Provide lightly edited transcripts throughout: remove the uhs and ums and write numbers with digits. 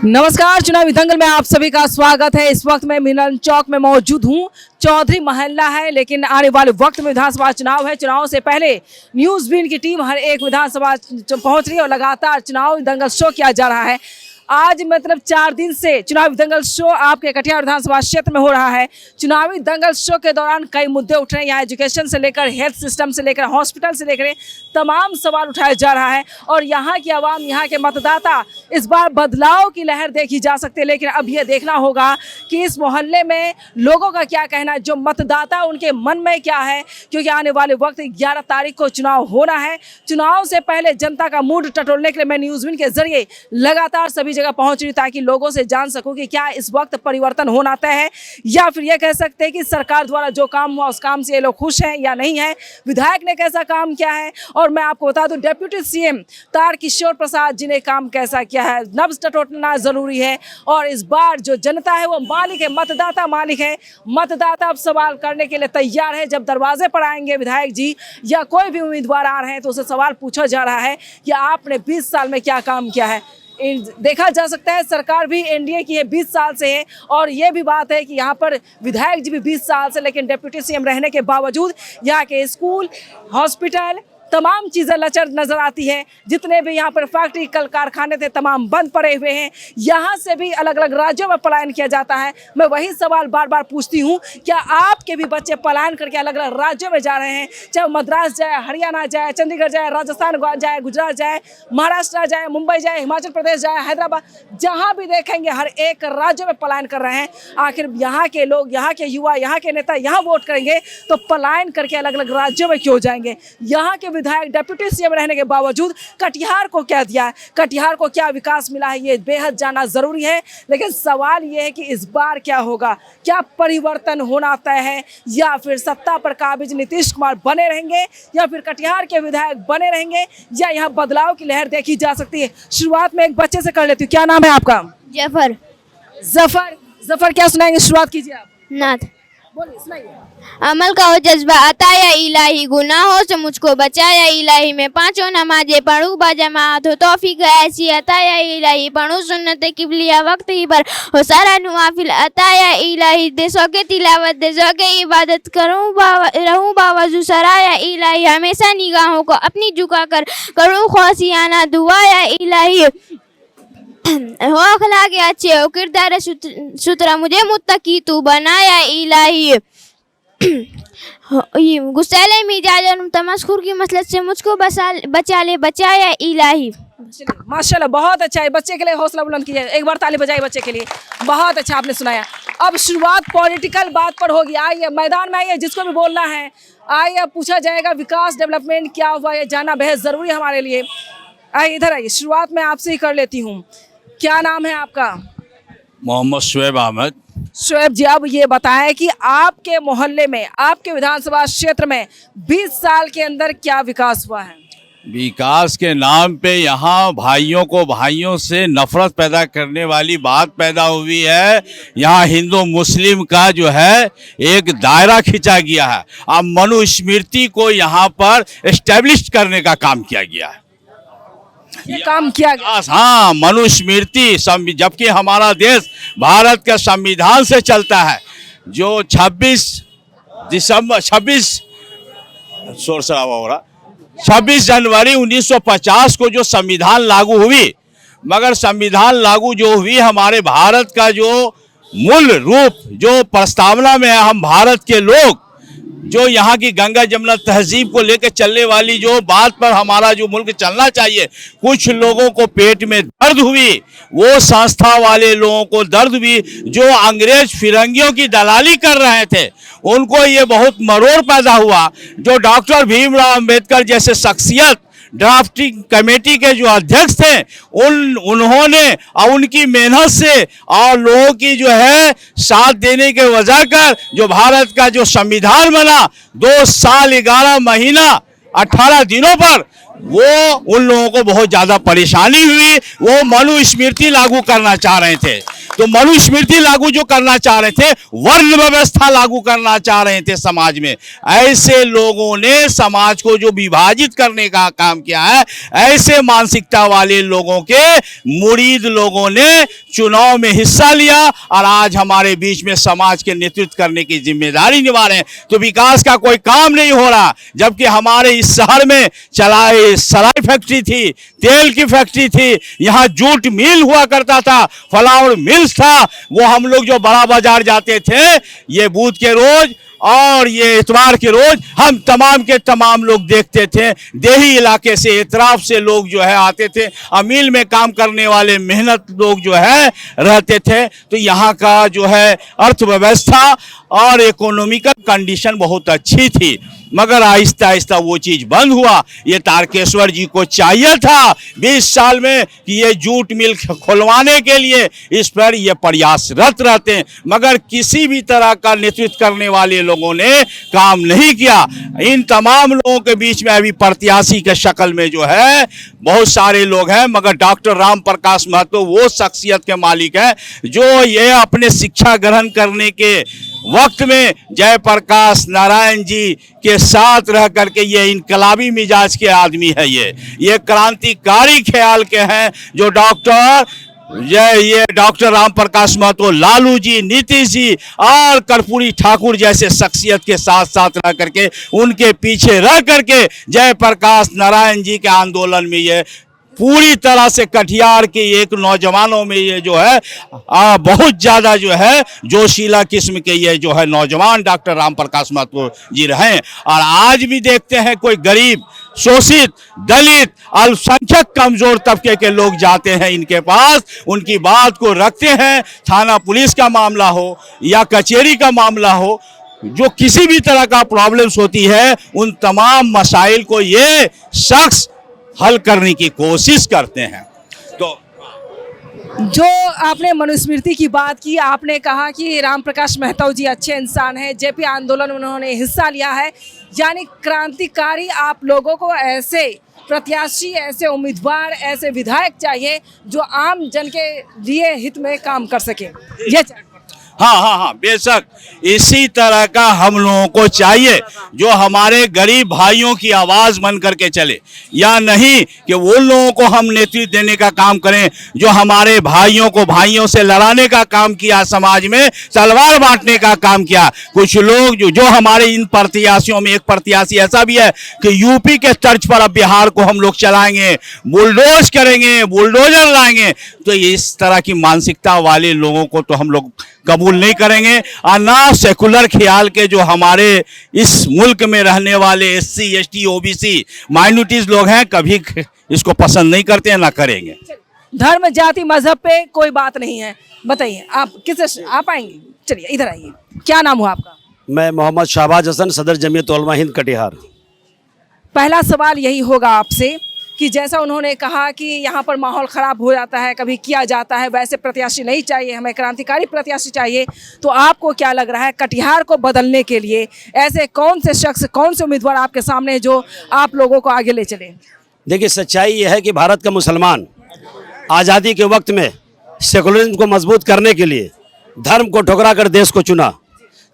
नमस्कार, चुनावी दंगल में आप सभी का स्वागत है। इस वक्त मैं मिलन चौक में मौजूद हूं। चौधरी मोहल्ला है, लेकिन आने वाले वक्त में विधानसभा चुनाव है। चुनाव से पहले न्यूज़ बीन की टीम हर एक विधानसभा पहुंच रही है और लगातार चुनावी दंगल शो किया जा रहा है। आज मतलब 4 दिन से चुनावी दंगल शो आपके कटिहार विधानसभा क्षेत्र में हो रहा है। चुनावी दंगल शो के दौरान कई मुद्दे उठ रहे हैं। यहाँ एजुकेशन से लेकर हेल्थ सिस्टम से लेकर हॉस्पिटल से लेकर तमाम सवाल उठाया जा रहा है और यहाँ की आवाम, यहाँ के मतदाता इस बार बदलाव की लहर देखी जा सकती है। लेकिन अब ये देखना होगा कि इस मोहल्ले में लोगों का क्या कहना है, जो मतदाता उनके मन में क्या है, क्योंकि आने वाले वक्त 11 तारीख को चुनाव होना है। चुनाव से पहले जनता का मूड टटोलने के लिए मैं न्यूज़ विन के जरिए लगातार सभी जगह पहुंच रही ताकि लोगों से जान सकूं कि क्या इस वक्त परिवर्तन होना तय है या फिर ये कह सकते हैं कि सरकार द्वारा जो काम हुआ उस काम से ये लोग खुश हैं या नहीं है, विधायक ने कैसा काम किया है। और मैं आपको बता दूं, डिप्टी सीएम तारकिशोर प्रसाद जी ने काम कैसा किया है। नब्ज टटोलना जरूरी है और इस बार जो जनता है वो मालिक है, मतदाता मालिक है। मतदाता अब सवाल करने के लिए तैयार है। जब दरवाजे पर आएंगे विधायक जी या कोई भी उम्मीदवार आ रहे हैं तो उसे सवाल पूछा जा रहा है कि आपने 20 साल में क्या काम किया है। देखा जा सकता है सरकार भी एनडीए की है, 20 साल से है और ये भी बात है कि यहाँ पर विधायक जी भी 20 साल से, लेकिन डिप्टी सीएम रहने के बावजूद यहाँ के स्कूल, हॉस्पिटल, तमाम चीज़ें लचर नजर आती है। जितने भी यहाँ पर फैक्ट्री, कल कारखाने थे, तमाम बंद पड़े हुए हैं। यहाँ से भी अलग अलग राज्यों में पलायन किया जाता है। मैं वही सवाल बार बार पूछती हूँ, क्या आपके भी बच्चे पलायन करके अलग अलग राज्यों में जा रहे हैं? चाहे मद्रास जाए, हरियाणा जाए, चंडीगढ़ जाए, राजस्थान जाए, गुजरात जाए, महाराष्ट्र जाए, मुंबई जाए, हिमाचल प्रदेश जाए, हैदराबाद, जहाँ भी देखेंगे हर एक राज्यों में पलायन कर रहे हैं। आखिर यहाँ के लोग, यहाँ के युवा, यहाँ के नेता यहाँ वोट करेंगे तो पलायन करके अलग अलग राज्यों में क्यों जाएंगे? यहाँ के विधायक डिप्टी सीएम रहने के बावजूद कटिहार को क्या दिया है, कटिहार को क्या विकास मिला है, ये बेहद जानना जरूरी है। लेकिन सवाल ये है कि इस बार क्या होगा, क्या परिवर्तन होना तय है या फिर सत्ता पर काबिज नीतीश कुमार बने रहेंगे या फिर कटिहार के विधायक बने रहेंगे या यहाँ बदलाव की लहर देखी जा सकती है। शुरुआत में एक बच्चे से कर लेती हूँ। क्या नाम है आपका? जफर। जफर। जफर, क्या सुनाएंगे? शुरुआत कीजिए आप। नाथ। बोलिए, सुनाइए। अमल का हो जज्बा अताया इलाही, गुनाहों से मुझको बचाया इलाही, मैं 5 नमाजें पढ़ूँ बाजमात, हो तौफीक ऐसी अताया इलाही, पढ़ूँ सुन्नत किबलिया वक्त ही पर, हो सारा नवाफिल अताया इलाही, देशों के तिलावत देशों के इबादत करूँ रहूँ बावजू सराया इलाही, हमेशा निगाहों को अपनी झुका कर करूँ खौसियाना दुआया इलाही, हो अखलाक अच्छे हो किरदार सुतरा मुझे मुत्तकी तू बनाया इलाही, गुस्सैले मिजाज और तमस्खुर की मसलत से मुझको बचा ले बचाया इलाही। माशाल्लाह, बहुत अच्छा है। बच्चे के लिए हौसला बुलंद कीजिए, एक बार ताली बजाइए बच्चे के लिए। बहुत अच्छा आपने सुनाया। अब शुरुआत पॉलिटिकल बात पर होगी। आइए मैदान में आइए, जिसको भी बोलना है आइए, अब पूछा जाएगा विकास डेवलपमेंट क्या हुआ, ये जानना बेहद ज़रूरी है हमारे लिए। आइए इधर आइए, शुरुआत में आपसे ही कर लेती हूँ। क्या नाम है आपका? मोहम्मद शुएब अहमद। शुएब जी, अब ये बताएं कि आपके मोहल्ले में, आपके विधानसभा क्षेत्र में 20 साल के अंदर क्या विकास हुआ है? विकास के नाम पे यहाँ भाइयों को भाइयों से नफरत पैदा करने वाली बात पैदा हुई है। यहाँ हिंदू मुस्लिम का जो है एक दायरा खींचा गया है। अब मनुस्मृति को यहाँ पर एस्टेब्लिश करने का काम किया गया है। ये काम किया गया? हाँ, मनुस्मृति, जबकि हमारा देश भारत का संविधान से चलता है, जो 26 जनवरी 1950 को जो संविधान लागू हुई, मगर संविधान लागू जो हुई, हमारे भारत का जो मूल रूप जो प्रस्तावना में है, हम भारत के लोग जो यहाँ की गंगा जमुना तहजीब को लेकर चलने वाली जो बात पर हमारा जो मुल्क चलना चाहिए, कुछ लोगों को पेट में दर्द हुई, वो संस्था वाले लोगों को दर्द हुई जो अंग्रेज फिरंगियों की दलाली कर रहे थे, उनको ये बहुत मरोड़ पैदा हुआ। जो डॉक्टर भीमराव अंबेडकर जैसे शख्सियत ड्राफ्टिंग कमेटी के जो अध्यक्ष थे, उन्होंने और उनकी मेहनत से और लोगों की जो है साथ देने के वजह कर जो भारत का जो संविधान बना 2 साल 11 महीना 18 दिनों पर, वो उन लोगों को बहुत ज़्यादा परेशानी हुई। वो मनुस्मृति लागू करना चाह रहे थे, तो मनुस्मृति लागू जो करना चाह रहे थे, वर्ण व्यवस्था लागू करना चाह रहे थे समाज में, ऐसे लोगों ने समाज को जो विभाजित करने का काम किया है, ऐसे मानसिकता वाले लोगों के मुरीद लोगों ने चुनाव में हिस्सा लिया और आज हमारे बीच में समाज के नेतृत्व करने की जिम्मेदारी निभा रहे हैं। तो विकास का कोई काम नहीं हो रहा, जबकि हमारे इस शहर में चलाए सराय फैक्ट्री थी, तेल की फैक्ट्री थी, यहाँ जूट मिल हुआ करता था, फ्लावर मिल्स था। वो हम लोग जो बड़ा बाजार जाते थे, ये बुध के रोज और ये इतवार के रोज हम तमाम के तमाम लोग देखते थे। देही इलाके से, इतराफ से लोग जो है आते थे, अमील में काम करने वाले मेहनत लोग जो है रहते थे। तो यहाँ का जो है अर्थव्यवस्था और इकोनॉमिकल कंडीशन बहुत अच्छी थी, मगर आहिस्ता आहिस्ता वो चीज़ बंद हुआ। ये तारकेश्वर जी को चाहिए था 20 साल में कि ये जूट मिल खुलवाने के लिए इस पर ये प्रयासरत रहते हैं, मगर किसी भी तरह का नेतृत्व करने वाले लोगों ने काम नहीं किया। इन तमाम लोगों के बीच में अभी प्रत्याशी के शक्ल में जो है बहुत सारे लोग हैं, मगर डॉक्टर राम प्रकाश महतो वो शख्सियत के मालिक हैं जो ये अपने शिक्षा ग्रहण करने के वक्त में जयप्रकाश नारायण जी के साथ रह करके ये इनकलाबी मिजाज के आदमी है। ये क्रांतिकारी ख्याल के हैं जो ये डॉक्टर राम प्रकाश महतो, लालू जी, नीतीश जी और कर्पूरी ठाकुर जैसे शख्सियत के साथ साथ रह करके उनके पीछे रह करके जयप्रकाश नारायण जी के आंदोलन में ये पूरी तरह से कटिहार के एक नौजवानों में ये जो है बहुत ज़्यादा जो है जोशीला किस्म के ये जो है नौजवान डॉक्टर राम प्रकाश महतो जी रहे। और आज भी देखते हैं कोई गरीब, शोषित, दलित, अल्पसंख्यक, कमजोर तबके के लोग जाते हैं इनके पास, उनकी बात को रखते हैं। थाना पुलिस का मामला हो या कचहरी का मामला हो, जो किसी भी तरह का प्रॉब्लम्स होती है, उन तमाम मसाइल को ये शख्स हल करने की कोशिश करते हैं। तो जो आपने मनुस्मृति की बात की, आपने कहा कि राम प्रकाश महतो जी अच्छे इंसान हैं, जेपी आंदोलन में उन्होंने हिस्सा लिया है, यानी क्रांतिकारी आप लोगों को ऐसे प्रत्याशी, ऐसे उम्मीदवार, ऐसे विधायक चाहिए जो आम जन के लिए हित में काम कर सके। ये हाँ, बेशक इसी तरह का हम लोगों को चाहिए जो हमारे गरीब भाइयों की आवाज़ बन करके चले, या नहीं कि वो लोगों को हम नेतृत्व देने का काम करें जो हमारे भाइयों को भाइयों से लड़ाने का काम किया, समाज में तलवार बांटने का काम किया। कुछ लोग जो हमारे इन प्रत्याशियों में एक प्रत्याशी ऐसा भी है कि यूपी के तर्ज पर अब बिहार को हम लोग चलाएंगे, बुलडोज करेंगे, बुलडोजर लाएंगे। तो इस तरह की मानसिकता वाले लोगों को तो हम लोग कबूल नहीं करेंगे, और ना सेकुलर ख्याल के जो हमारे इस मुल्क में रहने वाले SC, ST, OBC माइनॉरिटीज लोग हैं, कभी इसको पसंद नहीं करते हैं, ना करेंगे। धर्म, जाति, मजहब पे कोई बात नहीं है। बताइए आप किससे आप आएंगे? चलिए इधर आइए, क्या नाम हुआ आपका? मैं मोहम्मद शाहबाज हसन, सदर जमीयत उलमा हिंद कटिहार। पहला सवाल यही होगा आपसे कि जैसा उन्होंने कहा कि यहाँ पर माहौल ख़राब हो जाता है, कभी किया जाता है, वैसे प्रत्याशी नहीं चाहिए, हमें क्रांतिकारी प्रत्याशी चाहिए, तो आपको क्या लग रहा है कटिहार को बदलने के लिए ऐसे कौन से शख्स, कौन से उम्मीदवार आपके सामने जो आप लोगों को आगे ले चले? देखिए, सच्चाई यह है कि भारत का मुसलमान आज़ादी के वक्त में सेकुलरिज्म को मजबूत करने के लिए धर्म को ठुकरा कर देश को चुना,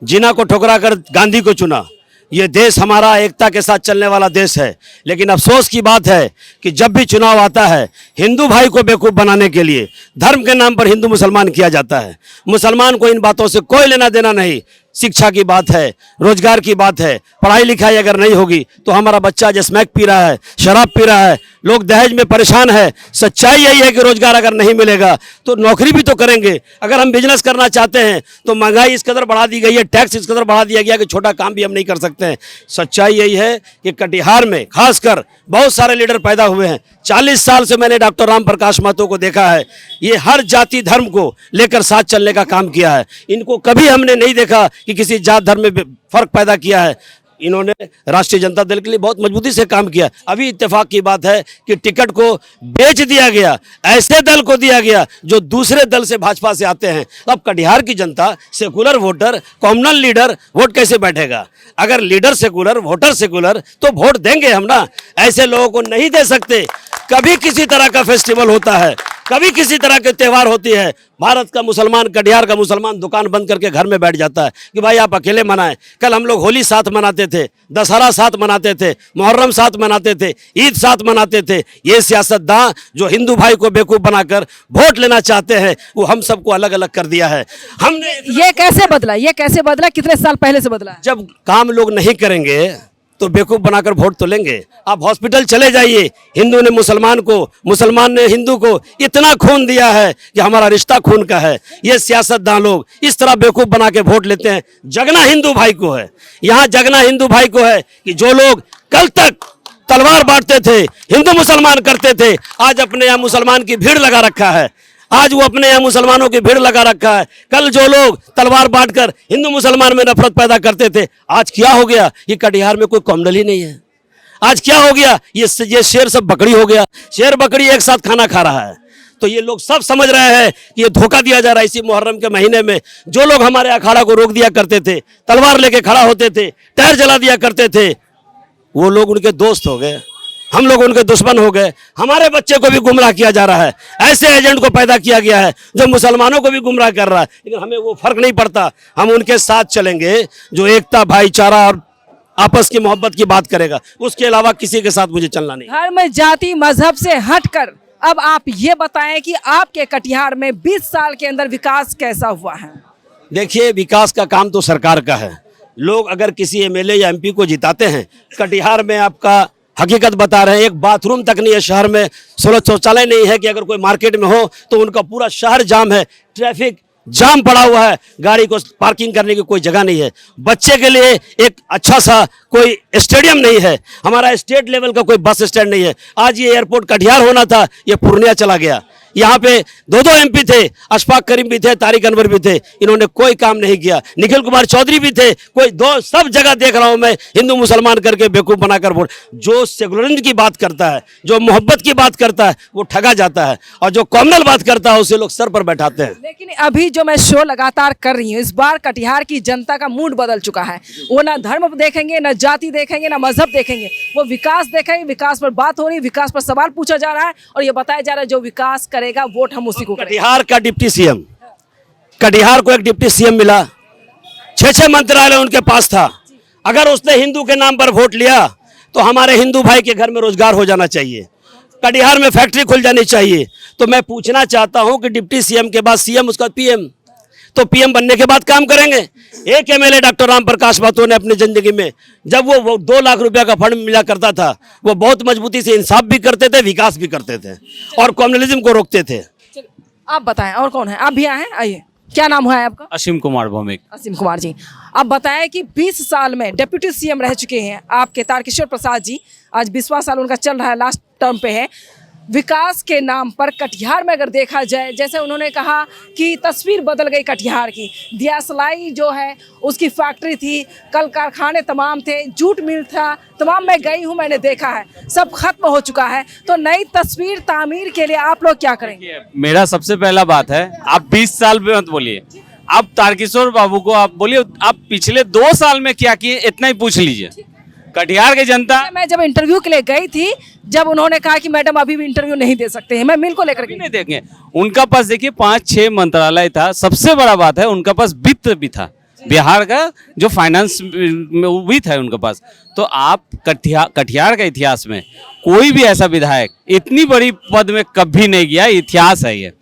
जिना को ठुकरा कर गांधी को चुना। ये देश हमारा एकता के साथ चलने वाला देश है, लेकिन अफसोस की बात है कि जब भी चुनाव आता है, हिंदू भाई को बेवकूफ़ बनाने के लिए धर्म के नाम पर हिंदू मुसलमान किया जाता है। मुसलमान को इन बातों से कोई लेना देना नहीं। शिक्षा की बात है, रोजगार की बात है, पढ़ाई लिखाई अगर नहीं होगी तो हमारा बच्चा जो स्मैक पी रहा है, शराब पी रहा है, लोग दहेज में परेशान है। सच्चाई यही है कि रोजगार अगर नहीं मिलेगा तो नौकरी भी तो करेंगे। अगर हम बिजनेस करना चाहते हैं तो महंगाई इस कदर बढ़ा दी गई है, टैक्स इस कदर बढ़ा दिया गया कि छोटा काम भी हम नहीं कर सकते हैं। सच्चाई यही है कि कटिहार में खासकर बहुत सारे लीडर पैदा हुए हैं। 40 साल से मैंने डॉक्टर राम प्रकाश महतो को देखा है, ये हर जाति धर्म को लेकर साथ चलने का काम किया है। इनको कभी हमने नहीं देखा कि किसी जात धर्म में फर्क पैदा किया है। इन्होंने राष्ट्रीय जनता दल के लिए बहुत मजबूती से काम किया। अभी इत्तेफाक की बात है कि टिकट को बेच दिया गया, ऐसे दल को दिया गया जो दूसरे दल से भाजपा से आते हैं। तो अब कटिहार की जनता, secular voter, communal leader vote कैसे बैठेगा? अगर लीडर सेकुलर, वोटर सेकुलर, तो वोट देंगे हम ना। ऐसे लोगों को नहीं दे सकते। कभी किसी तरह का फेस्टिवल होता है, कभी किसी तरह के त्यौहार होती है, भारत का मुसलमान, कटिहार का मुसलमान दुकान बंद करके घर में बैठ जाता है कि भाई आप अकेले मनाएं। कल हम लोग होली साथ मनाते थे, दशहरा साथ मनाते थे, मुहर्रम साथ मनाते थे, ईद साथ मनाते थे। ये सियासतदान जो हिंदू भाई को बेवकूफ़ बनाकर वोट लेना चाहते हैं, वो हम सबको अलग अलग कर दिया है। हमने ये कैसे बदला, ये कैसे बदला, कितने साल पहले से बदला है? जब काम लोग नहीं करेंगे तो बेवकूफ़ बनाकर वोट तो लेंगे। आप हॉस्पिटल चले जाइए, हिंदू ने मुसलमान को, मुसलमान ने हिंदू को इतना खून दिया है कि हमारा रिश्ता खून का है। ये सियासतदान लोग इस तरह बेवकूफ़ बना के वोट लेते हैं। जगना हिंदू भाई को है, यहाँ जगना हिंदू भाई को है कि जो लोग कल तक तलवार बांटते थे, हिंदू मुसलमान करते थे, आज अपने यहाँ मुसलमान की भीड़ लगा रखा है। आज वो अपने यहाँ मुसलमानों की भीड़ लगा रखा है। कल जो लोग तलवार बांटकर हिंदू मुसलमान में नफरत पैदा करते थे, आज क्या हो गया? ये कटिहार में कोई कॉमनल ही नहीं है। आज क्या हो गया? ये शेर सब बकरी हो गया। शेर बकरी एक साथ खाना खा रहा है। तो ये लोग सब समझ रहे हैं कि ये धोखा दिया जा रहा है। इसी मुहर्रम के महीने में जो लोग हमारे अखाड़ा को रोक दिया करते थे, तलवार लेके खड़ा होते थे, टायर जला दिया करते थे, वो लोग उनके दोस्त हो गए, हम लोग उनके दुश्मन हो गए। हमारे बच्चे को भी गुमराह किया जा रहा है। ऐसे एजेंट को पैदा किया गया है जो मुसलमानों को भी गुमराह कर रहा है। लेकिन हमें वो फर्क नहीं पड़ता, हम उनके साथ चलेंगे जो एकता, भाईचारा और आपस की मोहब्बत की बात करेगा। उसके अलावा किसी के साथ मुझे चलना नहीं। धर्म, जाति, मजहब से हटकर अब आप ये बताएं कि आपके कटिहार में 20 साल के अंदर विकास कैसा हुआ है? देखिए, विकास का काम तो सरकार का है। लोग अगर किसी एमएलए या एमपी को जिताते हैं, कटिहार में आपका हकीकत बता रहे हैं, एक बाथरूम तक नहीं है शहर में, शौचालय नहीं है कि अगर कोई मार्केट में हो तो उनका पूरा शहर जाम है, ट्रैफिक जाम पड़ा हुआ है, गाड़ी को पार्किंग करने की कोई जगह नहीं है। बच्चे के लिए एक अच्छा सा कोई स्टेडियम नहीं है, हमारा स्टेट लेवल का कोई बस स्टैंड नहीं है। आज ये एयरपोर्ट कटिहार होना था, ये पूर्णिया चला गया। यहाँ पे दो एमपी थे, अशफाक करीम भी थे, तारिक अनवर भी थे, इन्होंने कोई काम नहीं किया। निखिल कुमार चौधरी भी थे, कोई सब जगह देख रहा हूं मैं, हिंदू मुसलमान करके बेवकूफ बनाकर वोट। जो सेकुलरिज्म की बात करता है, जो मोहब्बत की बात करता है, वो ठगा जाता है, और जो कॉमनल बात करता है उसे लोग सर पर बैठाते हैं। लेकिन अभी जो मैं शो लगातार कर रही हूँ, इस बार कटिहार की जनता का मूड बदल चुका है। वो ना धर्म देखेंगे, ना जाति देखेंगे, ना मजहब देखेंगे, वो विकास देखेंगे। विकास पर बात हो रही है, विकास पर सवाल पूछा जा रहा है और ये बताया जा रहा है जो विकास करेगा वोट हम उसी को करेंगे। कटिहार का डिप्टी सीएम, कटिहार को एक डिप्टी सीएम मिला, 6 मंत्रालय उनके पास था। अगर उसने हिंदू के नाम पर वोट लिया तो हमारे हिंदू भाई के घर में रोजगार हो जाना चाहिए, कटिहार में फैक्ट्री खुल जानी चाहिए। तो मैं पूछना चाहता हूं कि डिप्टी सीएम के बाद सीएम, उसका पीएम, तो पीएम बनने के बाद काम करेंगे। एक एमएलए डॉक्टर राम प्रकाश महतो ने अपनी जिंदगी में, जब वो 2 लाख रुपया का फंड मिला करता था, वो बहुत मजबूती से इंसाफ भी करते थे, विकास भी करते थे और कम्युनलिज्म को रोकते थे। आप बताएं और कौन है? आप भी आए हैं, आइए। क्या नाम हुआ है आपका? असीम कुमार भौमिक। असीम कुमार जी, आप बताएं कि 20 साल में डिप्टी सीएम रह चुके हैं आपके तारकिशोर प्रसाद जी, आज 20वां साल उनका चल रहा है, लास्ट टर्म पे है। विकास के नाम पर कटिहार में अगर देखा जाए, जैसे उन्होंने कहा कि तस्वीर बदल गई कटिहार की, दियासलाई जो है उसकी फैक्ट्री थी, कल कारखाने तमाम थे, जूट मिल था, तमाम मैं गई हूँ, मैंने देखा है, सब खत्म हो चुका है। तो नई तस्वीर तामीर के लिए आप लोग क्या करेंगे? मेरा सबसे पहला बात है, आप 20 साल पे मत बोलिए, आप तारकिशोर बाबू को आप बोलिए आप पिछले 2 साल में क्या किए, इतना ही पूछ लीजिए। कटिहार की जनता, मैं जब इंटरव्यू के लिए गई थी, जब उन्होंने कहा कि मैडम अभी भी इंटरव्यू नहीं दे सकते हैं, मैं मिल को लेकर नहीं देंगे। उनका पास देखिए 5-6 मंत्रालय था, सबसे बड़ा बात है उनका पास वित्त भी था, बिहार का जो फाइनेंस में वो भी था उनके पास। तो आप कटिहार का इतिहास में कोई भी ऐसा विधायक इतनी बड़ी पद में कभी नहीं गया, इतिहास है, ये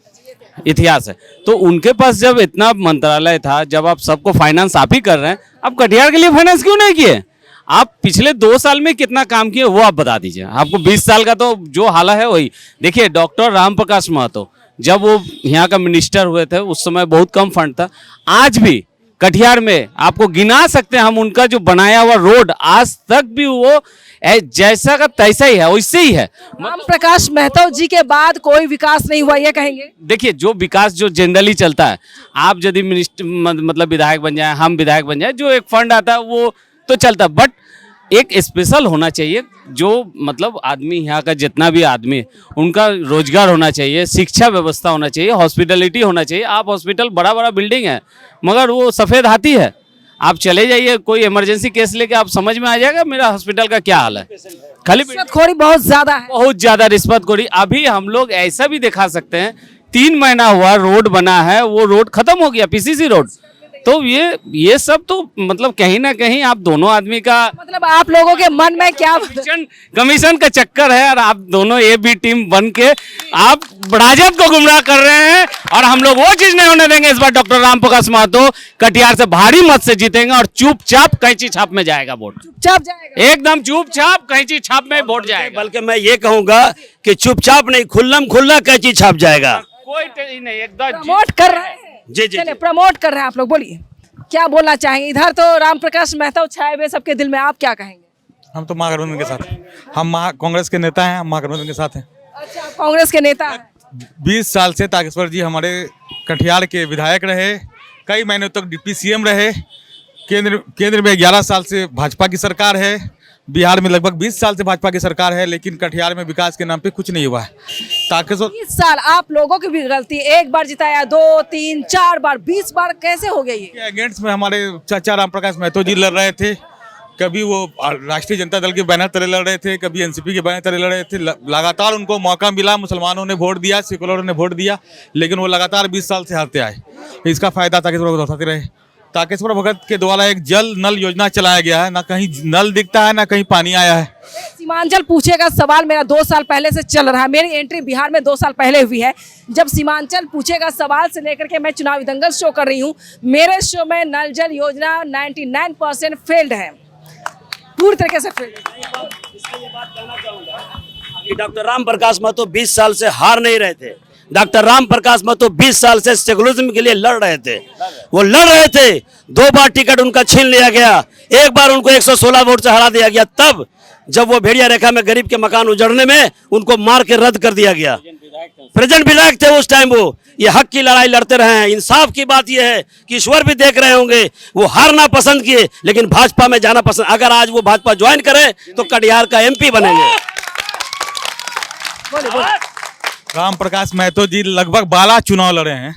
इतिहास है। तो उनके पास जब इतना मंत्रालय था, जब आप सबको फाइनेंस आप ही कर रहे हैं, आप कटिहार के लिए फाइनेंस क्यों नहीं किए? आप पिछले 2 साल में कितना काम किए वो आप बता दीजिए। आपको 20 साल का तो जो हाल है वही देखिए। डॉक्टर राम प्रकाश महतो जब वो यहाँ का मिनिस्टर हुए थे, उस समय बहुत कम फंड था। आज भी कटिहार में आपको गिना सकते हैं हम, उनका जो बनाया हुआ रोड आज तक भी वो जैसा का तैसा ही है, वैसे ही है। राम प्रकाश महतो जी के बाद कोई विकास नहीं हुआ, ये कहेंगे? देखिए, जो विकास जो जनरली चलता है, आप यदि मिनिस्टर मतलब विधायक बन जाए, हम विधायक बन जाए, जो एक फंड आता है वो तो चलता, बट एक स्पेशल होना चाहिए, जो मतलब आदमी यहाँ का जितना भी आदमी उनका रोजगार होना चाहिए, शिक्षा व्यवस्था होना चाहिए, हॉस्पिटलिटी होना चाहिए। आप हॉस्पिटल बड़ा बड़ा बिल्डिंग है मगर वो सफ़ेद हाथी है। आप चले जाइए कोई इमरजेंसी केस लेके, आप समझ में आ जाएगा मेरा हॉस्पिटल का क्या हाल है। खाली रिश्वतखोरी बहुत ज्यादा है। बहुत ज्यादा रिश्वतखोरी। अभी हम लोग ऐसा भी दिखा सकते हैं, 3 महीना हुआ रोड बना है, वो रोड खत्म हो गया, पीसीसी रोड। तो ये सब तो मतलब कहीं ना कहीं आप दोनों आदमी का मतलब आप लोगों के मन में क्या कमीशन का चक्कर है, और आप दोनों ये भी टीम बन के आप राजद को गुमराह कर रहे हैं। और हम लोग वो चीज नहीं होने देंगे। इस बार डॉक्टर राम प्रकाश महतो कटिहार से भारी मत से जीतेंगे और चुपचाप कैंची छाप में जाएगा वोट। चुपचाप जाएगा, एकदम चुपचाप कैंची छाप में वोट जाएगा। बल्कि मैं ये कहूंगा कि चुपचाप नहीं, खुल्लम खुल्ला कैंची छाप जाएगा। कोई नहीं, एकदम प्रमोट कर रहे हैं। जी जी चलिए प्रमोट कर रहे हैं आप लोग, बोलिए क्या बोलना चाहेंगे। इधर तो राम प्रकाश महतो छाए हुए सबके दिल में, आप क्या कहेंगे। हम तो महागठबंधन के साथ हैं, हम कांग्रेस के नेता हैं, हम महागठबंधन के साथ हैं। अच्छा, आप कांग्रेस के नेता हैं। 20 साल से तारकेश्वर जी हमारे कटिहार के विधायक रहे, कई महीनों तक डिप्टी सीएम रहे। केंद्र में 11 साल से भाजपा की सरकार है, बिहार में लगभग 20 साल से भाजपा की सरकार है, लेकिन कटिहार में विकास के नाम पे कुछ नहीं हुआ है। तारकेश्वर 20 साल आप लोगों की भी गलती, एक बार जिताया, 2, 3, 4 बार, 20 बार कैसे हो गई ये। अगेंस्ट में हमारे चाचा राम प्रकाश महतो जी लड़ रहे थे, कभी वो राष्ट्रीय जनता दल के बैनर तले लड़ रहे थे, कभी एनसीपी के बैनर तले लड़ रहे थे। लगातार उनको मौका मिला, मुसलमानों ने वोट दिया, सेकुलरों ने वोट दिया, लेकिन वो लगातार 20 साल से हारते आए। इसका फायदा तारकेश्वर भगत उठाते रहे। तारकेश्वर भगत के द्वारा एक जल नल योजना चलाया गया है, ना कहीं नल दिखता है, ना कहीं पानी आया है। सीमांचल पूछेगा सवाल मेरा 2 साल पहले से चल रहा है। मेरी एंट्री बिहार में 2 साल पहले हुई है। जब सीमांचल पूछेगा सवाल से लेकर के मैं चुनावी दंगल शो कर रही हूँ, मेरे शो में नल जल योजना 99% फेल्ड है, पूरी तरीके से फेल्ड है। डॉक्टर राम प्रकाश महतो 20 साल से हार नहीं रहे थे। डॉक्टर राम प्रकाश महतो 20 साल से सेकुलरिज्म के लिए लड़ रहे थे। वो लड़ रहे थे, 2 बार टिकट उनका छीन लिया गया, एक बार उनको 116 वोट से हरा दिया गया। तब जब वो भेड़िया रेखा में गरीब के मकान उजड़ने में उनको मार के रद्द कर दिया गया। प्रेजेंट विधायक थे उस टाइम। वो ये हक की लड़ाई लड़ते रहे हैं। इंसाफ की बात ये है कि ईश्वर भी देख रहे होंगे, वो हारना पसंद किए लेकिन भाजपा में जाना पसंद। अगर आज वो भाजपा ज्वाइन करे तो कटिहार का MP बनेंगे। राम प्रकाश महतो जी लगभग 12 चुनाव लड़े हैं,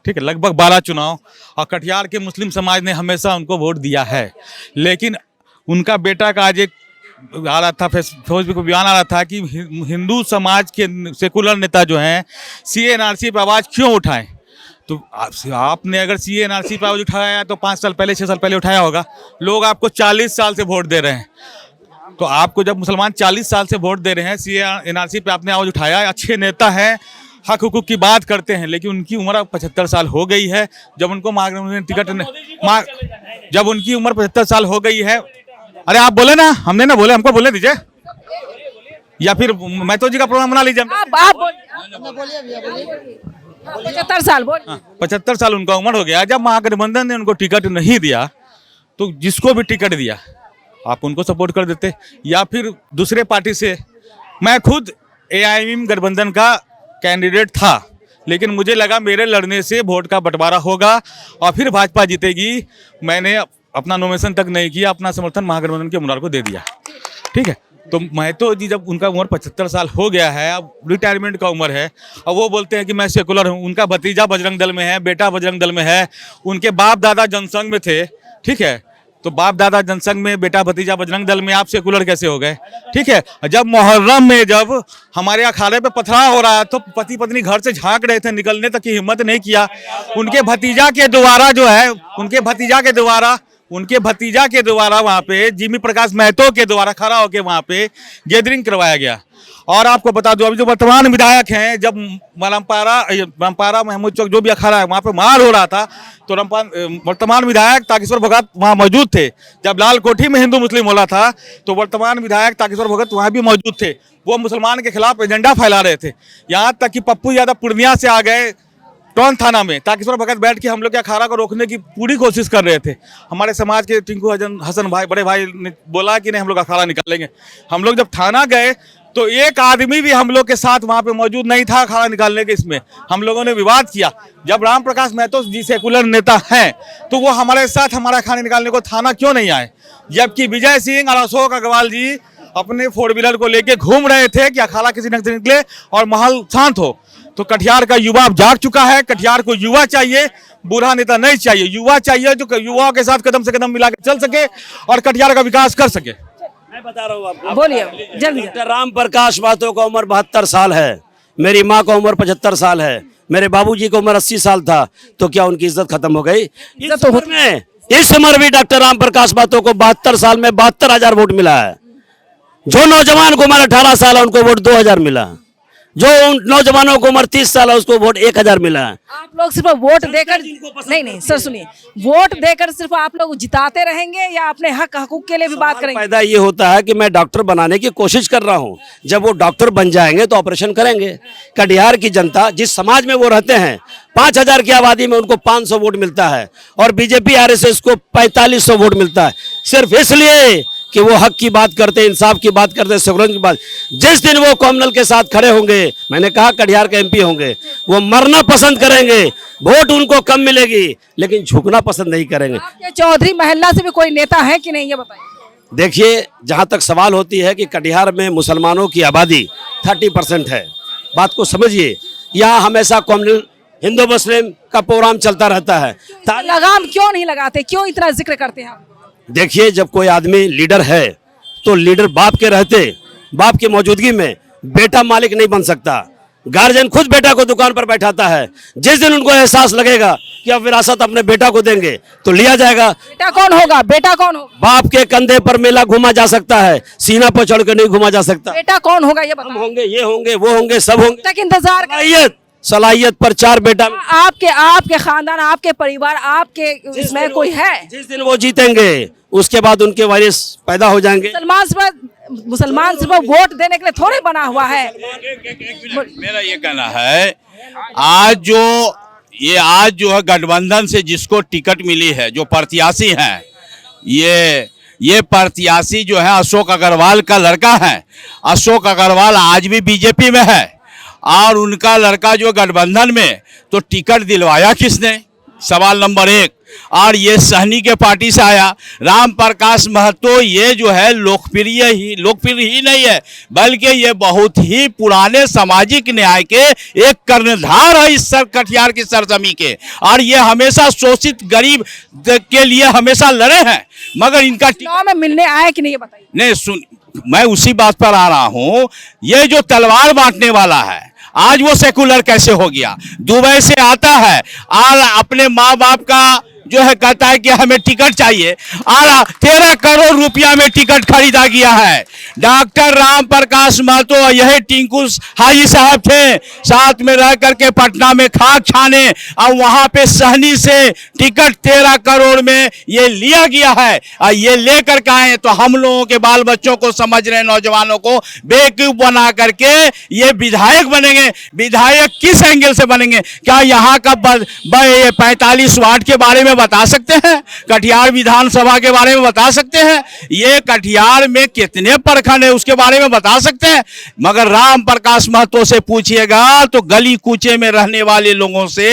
ठीक है, लगभग 12 चुनाव, और कटिहार के मुस्लिम समाज ने हमेशा उनको वोट दिया है। लेकिन उनका बेटा का आज एक आ रहा था, फेसबुक पर बयान आ रहा था कि हिंदू समाज के सेकुलर नेता जो हैं CA NRC पर आवाज़ क्यों उठाएं। तो आपने अगर CA NRC पर आवाज़ उठाया तो 5 साल पहले 6 साल पहले उठाया होगा। लोग आपको 40 साल से वोट दे रहे हैं, तो आपको जब मुसलमान 40 साल से वोट दे रहे हैं, CA NRC पे आपने आवाज़ उठाया। अच्छे नेता हैं, हक हुकूक की बात करते हैं, लेकिन उनकी उम्र 75 साल हो गई है। जब उनको टिकट जब उनकी उम्र 75 साल हो गई है, अरे आप बोले ना, हमने ना बोले, हमको बोले दीजिए, या फिर महतो जी का प्रोग्राम बना लीजिए। आप 75 साल बोल। 75 साल उनका उम्र हो गया। जब महागठबंधन ने उनको टिकट नहीं दिया, तो जिसको भी टिकट दिया आप उनको सपोर्ट कर देते, या फिर दूसरे पार्टी से। मैं खुद AIM गठबंधन का कैंडिडेट था, लेकिन मुझे लगा मेरे लड़ने से वोट का बंटवारा होगा और फिर भाजपा जीतेगी। मैंने अपना नॉमिनेशन तक नहीं किया, अपना समर्थन महागठबंधन के उम्मीदवार को दे दिया, ठीक है। तो महतो जी जब उनका उम्र 75 साल हो गया है, अब रिटायरमेंट का उम्र है, और वो बोलते हैं कि मैं सेकुलर हूँ। उनका भतीजा बजरंग दल में है, बेटा बजरंग दल में है, उनके बाप दादा जनसंघ में थे, ठीक है। तो बाप दादा जनसंघ में, बेटा भतीजा बजरंग दल में, आप सेकुलर कैसे हो गए, ठीक है। जब मुहर्रम में जब हमारे अखाड़े पे पथराव हो रहा है, तो पति पत्नी घर से झांक रहे थे, निकलने तक की हिम्मत नहीं किया। उनके भतीजा के द्वारा जो है, उनके भतीजा के द्वारा वहाँ पे जिमी प्रकाश महतो के द्वारा खड़ा होकर वहाँ पे गैदरिंग करवाया गया। और आपको बता दूं, अभी जो वर्तमान विधायक हैं, जब रामपारा महमूद चौक जो भी अखाड़ा है वहाँ पे मार हो रहा था, तो वर्तमान विधायक तारकेश्वर भगत वहाँ मौजूद थे। जब लाल कोठी में हिंदू मुस्लिम होला था, तो वर्तमान विधायक तारकेश्वर भगत वहाँ भी मौजूद थे। वो मुसलमान के खिलाफ एजेंडा फैला रहे थे। यहाँ तक कि पप्पू यादव पूर्णिया से आ गए टोन थाना में, तारकेश्वर भगत बैठ के हम लोग के अखाड़ा को रोकने की पूरी कोशिश कर रहे थे। हमारे समाज के टिंकू हसन भाई, बड़े भाई ने बोला कि नहीं हम लोग अखाड़ा निकालेंगे। हम लोग जब थाना गए तो एक आदमी भी हम लोग के साथ वहाँ पे मौजूद नहीं था अखाड़ा निकालने के। इसमें हम लोगों ने विवाद किया। जब राम प्रकाश महतो जी सेकुलर नेता हैं, तो वो हमारे साथ हमारा अखाड़ा निकालने को थाना क्यों नहीं आए, जबकि विजय सिंह और अशोक अग्रवाल जी अपने 4 व्हीलर को लेके घूम रहे थे कि अखाड़ा किसी ढंग से निकले और माहौल शांत हो। तो कटिहार का युवा अब जाग चुका है। कटिहार को युवा चाहिए, बूढ़ा नेता नहीं चाहिए। युवा चाहिए जो युवाओं के साथ कदम से कदम मिला के चल सके और कटिहार का विकास कर सके। मैं बता रहा हूँ आपको, बोलिए जल्दी। डॉक्टर राम प्रकाश महतो का उम्र 72 साल है, मेरी माँ का उम्र 75 साल है, मेरे बाबूजी की उम्र 80 साल था, तो क्या उनकी इज्जत खत्म हो गई? इस उम्र भी डॉक्टर राम प्रकाश महतो को 72 साल में 72,000 वोट मिला है। जो नौजवान को उम्र 18 साल है उनको वोट 2,000 मिला, जो उन नौजवानों को उम्र 30 साल है उसको वोट 1,000 मिला है। आप लोग सिर्फ वोट देकर नहीं सर सुनिए, वोट देकर सिर्फ आप लोग जिताते रहेंगे या अपने हक हकूक के लिए भी बात करेंगे? फायदा ये होता है कि मैं डॉक्टर बनाने की कोशिश कर रहा हूं, जब वो डॉक्टर बन जाएंगे तो ऑपरेशन करेंगे। कटिहार की जनता जिस समाज में वो रहते हैं, 5,000 की आबादी में उनको 500 वोट मिलता है और बीजेपी आरएसएस को 4500 वोट मिलता है, सिर्फ इसलिए कि वो हक की बात करते, इंसाफ की बात करते, सेकुलर की बात। जिस दिन वो कॉमनल के साथ खड़े होंगे, मैंने कहा कटिहार के एमपी होंगे, वो मरना पसंद करेंगे, वोट उनको कम मिलेगी लेकिन झुकना पसंद नहीं करेंगे। आपके चौधरी महल्ला से भी कोई नेता है कि नहीं, ये बताइए। देखिए, जहां तक सवाल होती है कि कटिहार में मुसलमानों की आबादी 30% है, बात को समझिए। यहाँ हमेशा कॉमनल हिंदू मुस्लिम का प्रोग्राम चलता रहता है। लगाम क्यों नहीं लगाते, क्यों इतना जिक्र करते हैं आप? देखिए, जब कोई आदमी लीडर है तो लीडर बाप के रहते, बाप की मौजूदगी में बेटा मालिक नहीं बन सकता। गार्जियन खुद बेटा को दुकान पर बैठाता है। जिस दिन उनको एहसास लगेगा कि अब विरासत अपने बेटा को देंगे तो लिया जाएगा। बेटा कौन होगा? बेटा कौन होगा? बाप के कंधे पर मेला घुमा जा सकता है, सीना पर चढ़ कर नहीं घुमा जा सकता। बेटा कौन होगा ये हम बताओ। होंगे, ये होंगे, वो होंगे, सब होंगे। तक इंतजार कर। सलाहियत पर 4 बेटा। आपके खानदान, आपके परिवार, आपके इसमें कोई है? जिस दिन वो जीतेंगे उसके बाद उनके वारिस पैदा हो जाएंगे। मुसलमान सिर्फ वोट देने के लिए थोड़े बना हुआ है। मेरा ये कहना है, आज जो है गठबंधन से जिसको टिकट मिली है, जो प्रत्याशी हैं, ये प्रत्याशी जो है अशोक अग्रवाल का लड़का है। अशोक अग्रवाल आज भी बीजेपी में है और उनका लड़का जो गठबंधन में, तो टिकट दिलवाया किसने? सवाल नंबर 1। और ये सहनी के पार्टी से आया राम प्रकाश महतो। ये जो है लोकप्रिय ही नहीं है, बल्कि ये बहुत ही पुराने सामाजिक न्याय के एक कर्णधार है इस कटिहार की सरजमी के, और ये हमेशा शोषित गरीब के लिए हमेशा लड़े हैं। मगर इनका चुनाव में मिलने आए कि नहीं, ये बताइए। नहीं, सुन, मैं उसी बात पर आ रहा हूँ। ये जो तलवार बांटने वाला है, आज वो सेकुलर कैसे हो गया? दुबई से आता है और अपने माँ बाप का जो है कहता है कि हमें टिकट चाहिए, और 13 करोड़ रुपया में टिकट खरीदा गया है। डॉक्टर राम प्रकाश महतो, यही टिंकू हाजी साहब थे, साथ में रह करके पटना में खाक छाने, और वहां पे सहनी से टिकट 13 करोड़ में ये लिया गया है। और ये लेकर के आए तो हम लोगों के बाल बच्चों को, समझ रहे नौजवानों को बेवकूफ बना करके ये विधायक बनेंगे। विधायक किस एंगल से बनेंगे? क्या यहाँ का 45 वार्ड के बारे में बता सकते हैं? कटिहार विधानसभा के बारे में बता सकते हैं? ये कटिहार में कितने प्रखंड है उसके बारे में बता सकते हैं? मगर राम प्रकाश महतो से पूछिएगा तो गली कूचे में रहने वाले लोगों से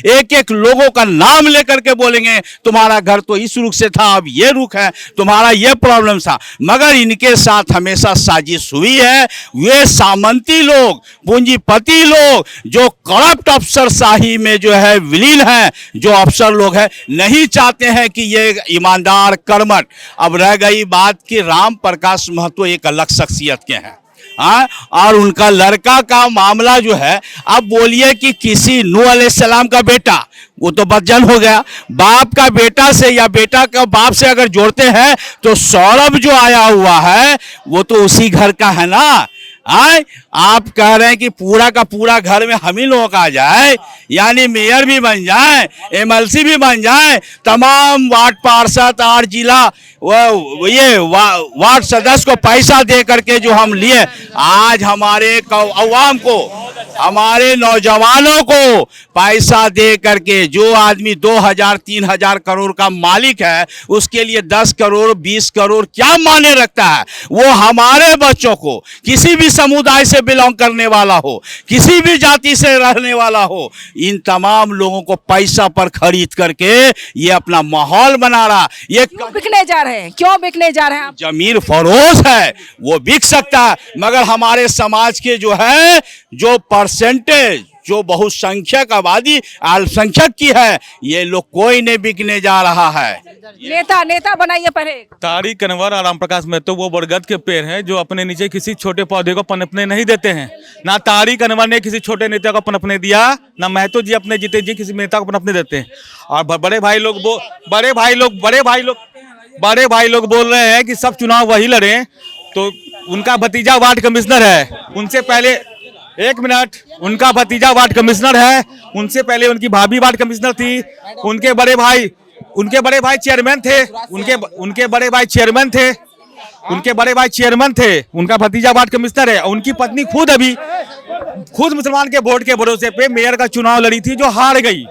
एक एक लोगों का नाम लेकर के बोलेंगे, तुम्हारा घर तो इस रुख से था, अब ये रुख है, तुम्हारा ये प्रॉब्लम था। मगर इनके साथ हमेशा साजिश हुई है। वे सामंती लोग, पूंजीपति लोग, जो करप्ट अफसरशाही में जो है विलीन है, जो अफसर लोग हैं, नहीं चाहते हैं कि ये ईमानदार कर्मठ। अब रह गई बात कि राम प्रकाश महतो एक अलग शख्सियत के हैं, और उनका लड़का का मामला जो है, अब बोलिए कि किसी नूह अलैहिस्सलाम का बेटा, वो तो बदजन हो गया, बाप का बेटा से या बेटा का बाप से अगर जोड़ते हैं तो सौरभ जो आया हुआ है वो तो उसी घर का है ना। आप कह रहे हैं कि पूरा का पूरा घर में हम ही लोगों का आ जाए, यानी मेयर भी बन जाए, एमएलसी भी बन जाए, तमाम वार्ड पार्षद और जिला वार्ड सदस्य को पैसा दे करके जो हम लिए, आज हमारे अवाम को, हमारे नौजवानों को पैसा दे करके, जो आदमी 2000-3000 करोड़ का मालिक है उसके लिए 10 करोड़ 20 करोड़ क्या माने रखता है? वो हमारे बच्चों को, किसी भी समुदाय से बिलोंग करने वाला हो, किसी भी जाति से रहने वाला हो, इन तमाम लोगों को पैसा पर खरीद करके ये अपना माहौल बना रहा। ये क्यों बिकने जा रहे हैं? क्यों बिकने जा रहे हैं आप? जमीन फरोश है, वो बिक सकता है, मगर हमारे समाज के जो है, जो परसेंटेज जो बहुसंख्यक आबादी अल्पसंख्यक की है, ये लोग कोई नहीं बिकने जा रहा है। नेता बनाइए पहले। तारिक अनवर और राम प्रकाश महतो वो बरगद के पेड़ हैं जो अपने नीचे किसी छोटे पौधे को पनपने नहीं देते हैं। ना तारिक अनवर ने किसी छोटे नेता को पनपने दिया, ना महतो जी अपने जीते जी किसी नेता को पनपने देते हैं। और बड़े भाई लोग बोल रहे हैं कि सब चुनाव वही लड़े, तो उनका भतीजा वार्ड कमिश्नर है, उनसे पहले एक मिनट, उनका भतीजा वार्ड कमिश्नर है, उनसे पहले उनकी भाभी वार्ड कमिश्नर थी, उनके बड़े भाई चेयरमैन थे, उनके बड़े भाई चेयरमैन थे, उनका भतीजा वार्ड कमिश्नर है। उनकी पत्नी खुद मुसलमान के वोट के भरोसे पे मेयर का चुनाव लड़ी थी जो हार गई।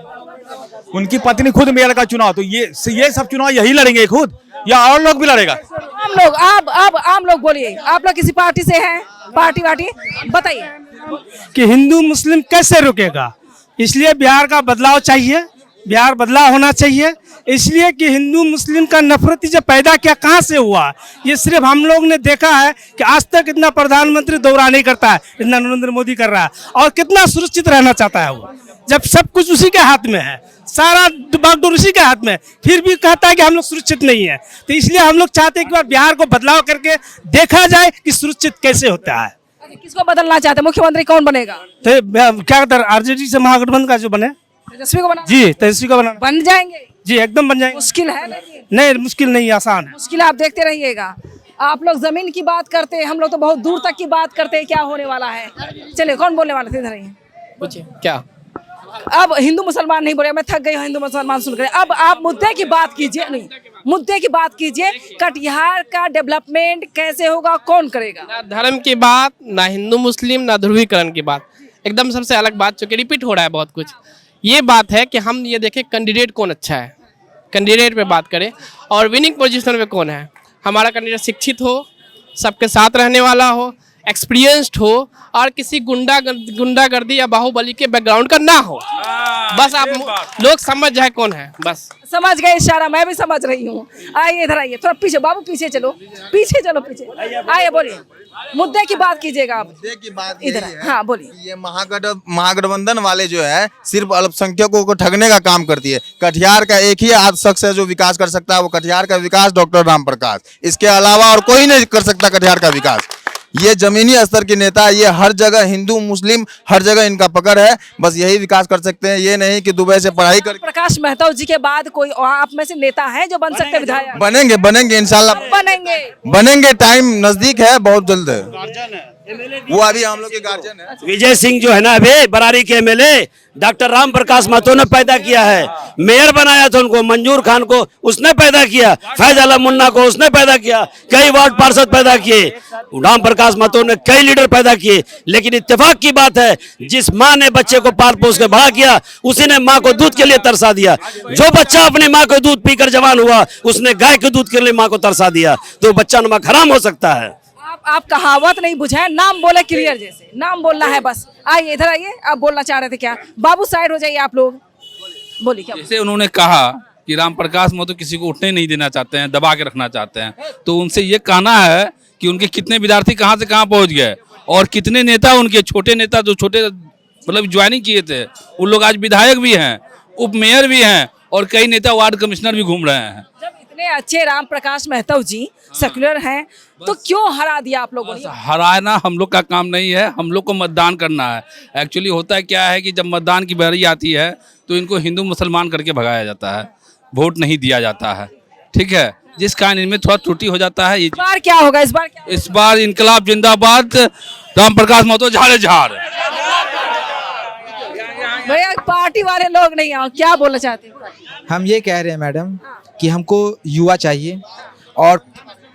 उनकी पत्नी खुद मेयर का चुनाव, तो ये सब चुनाव यही लड़ेंगे खुद या और लोग भी लड़ेगा? आम लोग बोलिए, आप लोग किसी पार्टी से हैं? पार्टी बताइए कि हिंदू मुस्लिम कैसे रुकेगा। इसलिए बिहार का बदलाव चाहिए, बिहार बदलाव होना चाहिए। इसलिए कि हिंदू मुस्लिम का नफरत जो पैदा किया कहाँ से हुआ, ये सिर्फ हम लोग ने देखा है कि आज तक इतना प्रधानमंत्री दौरा नहीं करता है, इतना नरेंद्र मोदी कर रहा है। और कितना सुरक्षित रहना चाहता है वो, जब सब कुछ उसी के हाथ में है, सारा बागडोर उसी के हाथ में, फिर भी कहता है कि हम लोग सुरक्षित नहीं है। तो इसलिए हम लोग चाहते हैं कि बिहार को बदलाव करके देखा जाए कि सुरक्षित कैसे होता है। किसको बदलना चाहते हैं? मुख्यमंत्री कौन बनेगा? तो क्या कहते हैं, आरजेडी से महागठबंधन का जो बने, तेजस्वी को बना? जी तेजस्वी को बना, बन जाएंगे जी एकदम बन जाएंगे। मुश्किल है लेकिन? नहीं मुश्किल नहीं, आसान है। मुश्किल आप देखते रहिएगा। आप लोग जमीन की बात करते हैं, हम लोग तो बहुत दूर तक की बात करते हैं क्या होने वाला है। चलिए, कौन बोलने वाले थे? इधर आइए। पूछिए क्या। अब हिंदू मुसलमान नहीं बोले, मैं थक गई हूँ हिंदू मुसलमान सुनकर। अब आप मुद्दे की बात कीजिए। नहीं, मुद्दे की बात कीजिए। कटिहार का डेवलपमेंट कैसे होगा, कौन करेगा? ना धर्म की बात, ना हिंदू मुस्लिम, ना ध्रुवीकरण की बात, एकदम सबसे अलग बात, चूंकि रिपीट हो रहा है बहुत कुछ। ये बात है कि हम ये देखें कैंडिडेट कौन अच्छा है, कैंडिडेट पे बात करें और विनिंग पोजीशन पे कौन है। हमारा कैंडिडेट शिक्षित हो, सबके साथ रहने वाला हो, एक्सपीरियंस्ड हो और किसी गुंडागर्दी या बाहुबली के बैकग्राउंड का ना हो। बस आप लोग समझ जाए कौन है, बस समझ गए इशारा, मैं भी समझ रही हूँ। आइए इधर आइए, थोड़ा पीछे बाबू, पीछे चलो, पीछे आइए, बोलिए। मुद्दे की बात कीजिएगा आप। मुद्दे की बात इधर यही है, हाँ बोलिए। ये महागठबंधन वाले जो है सिर्फ अल्पसंख्यकों को ठगने का काम करती है। कटिहार का एक ही आज शख्स है जो विकास कर सकता है, वो कटिहार का विकास डॉक्टर राम प्रकाश। इसके अलावा और कोई नहीं कर सकता कटिहार का विकास। ये जमीनी स्तर के नेता, ये हर जगह हिंदू मुस्लिम हर जगह इनका पकड़ है, बस यही विकास कर सकते हैं। ये नहीं कि दुबई से पढ़ाई कर। प्रकाश महतो जी के बाद कोई आप में से नेता है जो बन सकते हैं विधायक? बनेंगे इंशाल्लाह बनेंगे। टाइम नजदीक है, बहुत जल्द है। वो अभी हम लोग के गार्जियन है। विजय सिंह जो है ना, अभी बरारी के एमएलए डॉक्टर राम प्रकाश महतो ने पैदा किया है। मेयर बनाया था उनको, मंजूर खान को उसने पैदा किया, फैज आलम मुन्ना को उसने पैदा किया, कई वार्ड पार्षद पैदा किए, राम प्रकाश महतो ने कई लीडर पैदा किए। लेकिन इत्तेफाक की बात है, जिस माँ ने बच्चे को पाल पोस के बड़ा किया, उसी ने माँ को दूध के लिए तरसा दिया। जो बच्चा अपनी माँ को दूध पीकर जवान हुआ, उसने गाय के दूध के लिए माँ को तरसा दिया, तो बच्चा नमक हराम हो सकता है। आप कहावत नहीं बुझाए, नाम बोले क्लियर, जैसे नाम बोलना है बस। आइए इधर आइए, आप बोलना चाह रहे थे क्या? बाबू साइड हो जाइए, आप लोग बोलिए क्या। जैसे उन्होंने कहा कि राम प्रकाश महतो किसी को उठने नहीं देना चाहते हैं, दबा के रखना चाहते हैं, तो उनसे ये कहना है कि उनके कितने विद्यार्थी कहाँ से कहाँ पहुँच गए और कितने नेता, उनके छोटे नेता जो छोटे मतलब ज्वाइनिंग किए थे, उन लोग आज विधायक भी हैं, उप मेयर भी हैं और कई नेता वार्ड कमिश्नर भी घूम रहे हैं। इतने अच्छे राम प्रकाश महतो जी सेक्युलर हैं, तो क्यों हरा दिया आप लोगों ने? हराना हम लोग का काम नहीं है, हम लोग को मतदान करना है। एक्चुअली होता है क्या है कि जब मतदान की बारी आती है तो इनको हिंदू मुसलमान करके भगाया जाता है, वोट नहीं दिया जाता है, ठीक है, जिस कारण इनमें थोड़ा त्रुटि हो जाता है। इस बार क्या होगा? इस बार इनकलाब जिंदाबाद, राम प्रकाश महतो झाड़े झाड़। भैया पार्टी वाले लोग नहीं आओ, क्या बोलना चाहते हैं? हम ये कह रहे हैं मैडम कि हमको युवा चाहिए और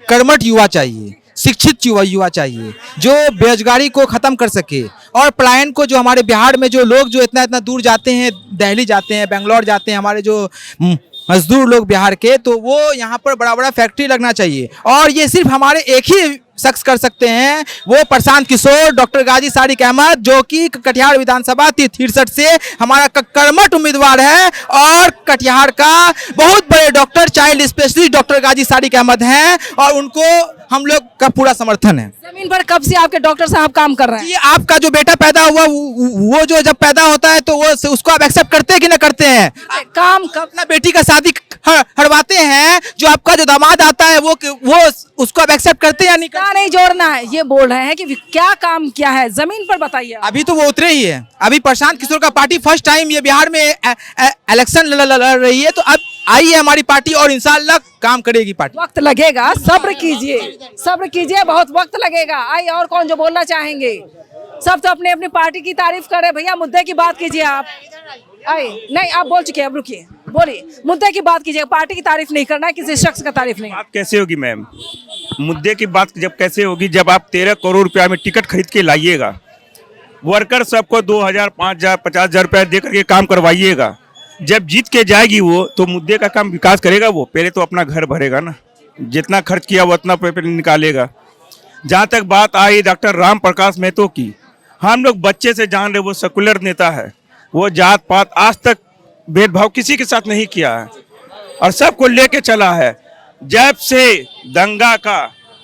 कर्मठ युवा चाहिए, शिक्षित युवा चाहिए जो बेरोजगारी को ख़त्म कर सके और पलायन को, जो हमारे बिहार में जो लोग जो इतना दूर जाते हैं, दिल्ली जाते हैं, बेंगलोर जाते हैं, हमारे जो मजदूर लोग बिहार के, तो वो यहाँ पर बड़ा बड़ा फैक्ट्री लगना चाहिए। और ये सिर्फ हमारे एक ही शख्स कर सकते हैं वो प्रशांत किशोर, डॉक्टर गाजी सारिक अहमद, जो कि कटिहार विधानसभा 63 से हमारा कर्मठ उम्मीदवार है और कटिहार का बहुत बड़े डॉक्टर, चाइल्ड स्पेशलिस्ट डॉक्टर गाजी सारिक अहमद हैं और उनको हम लोग का पूरा समर्थन है। जमीन पर कब से आपके डॉक्टर साहब काम कर रहे हैं? ये आपका जो बेटा पैदा हुआ वो जो जब पैदा होता है तो वो उसको आप एक्सेप्ट करते हैं कि ना करते हैं? काम कब? अपना बेटी का शादी हड़वाते हैं, जो आपका जो दामाद आता है वो उसको आप एक्सेप्ट करते हैं या नहीं? क्या नहीं जोड़ना है, ये बोल रहे हैं कि क्या काम किया है जमीन पर, बताइए। अभी तो वो उतरे ही है। अभी प्रशांत किशोर का पार्टी फर्स्ट टाइम ये बिहार में इलेक्शन लड़ रही है, तो अब आई है हमारी पार्टी और इंशाल्लाह काम करेगी पार्टी। वक्त लगेगा, सब्र कीजिए, बहुत वक्त लगेगा। आइए, और कौन जो बोलना चाहेंगे? सब तो अपने अपनी पार्टी की तारीफ कर रहे। भैया मुद्दे की बात कीजिए आप। आइए, नहीं आप बोल चुके हैं, अब रुकिए, बोलिए, मुद्दे की बात कीजिए। पार्टी की तारीफ नहीं करना है, किसी शख्स का तारीफ नहीं। बात कैसे होगी मैम? मुद्दे की बात जब कैसे होगी, जब आप 13 करोड़ रुपया में टिकट खरीद के लाइएगा, वर्कर सबको 2000, 5000, 50,000 रुपया दे करके काम करवाइएगा, जब जीत के जाएगी वो तो मुद्दे का काम विकास करेगा। वो पहले तो अपना घर भरेगा ना, जितना खर्च किया वो उतना पेपर निकालेगा। जहाँ तक बात आई डॉक्टर राम प्रकाश महतो की, हम लोग बच्चे से जान रहे वो सेकुलर नेता है, वो जात पात आज तक भेदभाव किसी के साथ नहीं किया है और सबको लेके चला है। जब से दंगा का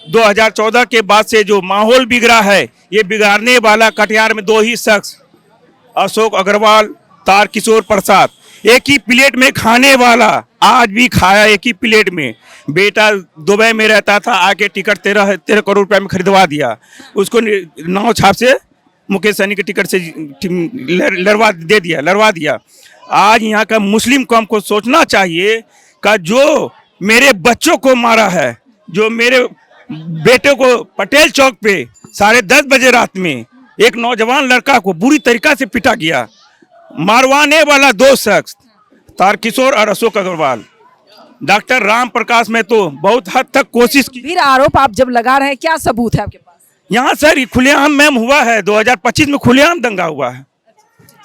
2014 के बाद से जो माहौल बिगड़ा है, ये बिगाड़ने वाला कटिहार में 2 ही शख्स, अशोक अग्रवाल, तारकिशोर प्रसाद, एक ही प्लेट में खाने वाला, आज भी खाया एक ही प्लेट में। बेटा दुबई में रहता था, आके टिकट 13 करोड़ रुपए में खरीदवा दिया, उसको नाव छाप से मुकेश सहनी के टिकट से लड़वा दिया। आज यहाँ का मुस्लिम कौम को सोचना चाहिए कि जो मेरे बच्चों को मारा है, जो मेरे बेटे को पटेल चौक पे 10:30 बजे रात में एक नौजवान लड़का को बुरी तरीका से पिटा गया, मारवाने वाला 2 शख्स तारकिशोर और अशोक अग्रवाल। डॉक्टर राम प्रकाश में तो बहुत हद तक कोशिश की। फिर आरोप आप जब लगा रहे हैं, क्या सबूत है आपके पास? यहाँ सर खुलेआम मैम हुआ है, 2025 में खुलेआम दंगा हुआ है,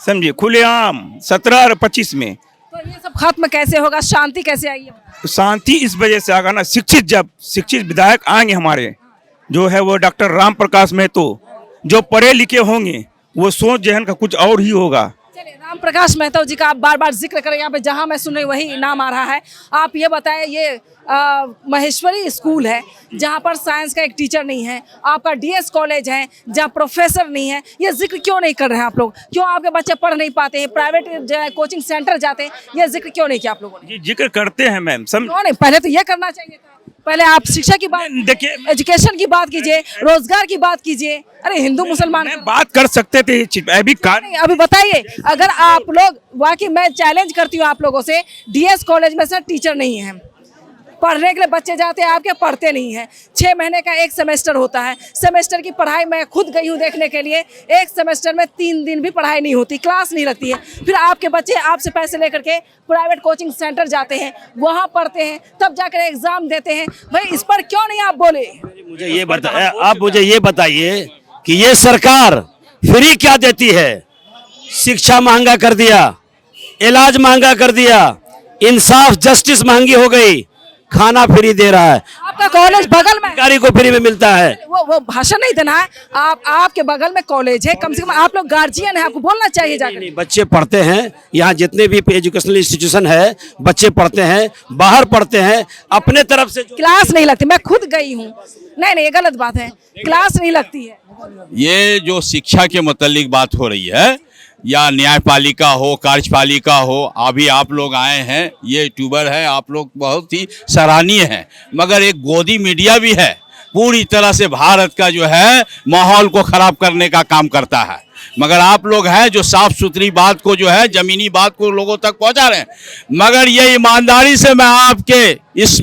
समझिए, खुलेआम 17 और 25 में। तो ये सब खत्म कैसे होगा, शांति कैसे आएगी? शांति इस वजह से आगा ना, शिक्षित विधायक आएंगे हमारे, जो है वो डॉक्टर राम प्रकाश महतो, जो पढ़े लिखे होंगे, वो सोच जहन का कुछ और ही होगा। चलिए, राम प्रकाश महतो जी का आप बार बार जिक्र करें, यहाँ पे जहाँ मैं सुन रही वही नाम आ रहा है। आप ये बताएं, ये महेश्वरी स्कूल है जहाँ पर साइंस का एक टीचर नहीं है, आपका डीएस कॉलेज है जहाँ प्रोफेसर नहीं है, ये जिक्र क्यों नहीं कर रहे हैं आप लोग? क्यों आपके बच्चे पढ़ नहीं पाते हैं, प्राइवेट कोचिंग सेंटर जाते हैं, ये जिक्र क्यों नहीं किया आप लोगों ने? जिक्र करते हैं मैम, क्यों नहीं? पहले तो ये करना चाहिए था। पहले आप शिक्षा की बात देखिए, एजुकेशन की बात कीजिए, रोजगार की बात कीजिए। अरे हिंदू मुसलमान बात कर सकते थे, अभी बताइए, अगर आप लोग वाकई, मैं चैलेंज करती हूँ आप लोगों से, डीएस कॉलेज में सर टीचर नहीं है, पढ़ने के लिए बच्चे जाते हैं, आपके पढ़ते नहीं हैं। 6 महीने का एक सेमेस्टर होता है, सेमेस्टर की पढ़ाई मैं खुद गई हूँ देखने के लिए, एक सेमेस्टर में 3 दिन भी पढ़ाई नहीं होती, क्लास नहीं लगती है। फिर आपके बच्चे आपसे पैसे लेकर के प्राइवेट कोचिंग सेंटर जाते हैं, वहाँ पढ़ते हैं, तब जाकर एग्जाम देते हैं। भाई इस पर क्यों नहीं आप बोले? आप मुझे ये बताइए कि ये सरकार फ्री क्या देती है? शिक्षा महंगा कर दिया, इलाज महंगा कर दिया, इंसाफ जस्टिस महंगी हो गई, खाना फ्री दे रहा है। आपका कॉलेज बगल में, गाड़ी को फ्री में मिलता है। वो भाषण नहीं देना है, आपके बगल में कॉलेज है, कम से कम आप लोग गार्जियन है, आपको बोलना चाहिए जाकर। नहीं, बच्चे पढ़ते हैं, यहाँ जितने भी एजुकेशनल इंस्टीट्यूशन है, बच्चे पढ़ते हैं, बाहर पढ़ते हैं, अपने तरफ से क्लास नहीं लगती। मैं खुद गई हूँ, नहीं ये गलत बात है, क्लास नहीं लगती है। ये जो शिक्षा के मुतालिक बात हो रही है, या न्यायपालिका हो, कार्यपालिका हो, अभी आप लोग आए हैं, ये यूट्यूबर है, आप लोग बहुत ही सराहनीय हैं, मगर एक गोदी मीडिया भी है, पूरी तरह से भारत का जो है माहौल को खराब करने का काम करता है। मगर आप लोग हैं जो साफ सुथरी बात को, जो है जमीनी बात को लोगों तक पहुंचा रहे हैं। मगर ये ईमानदारी से मैं आपके इस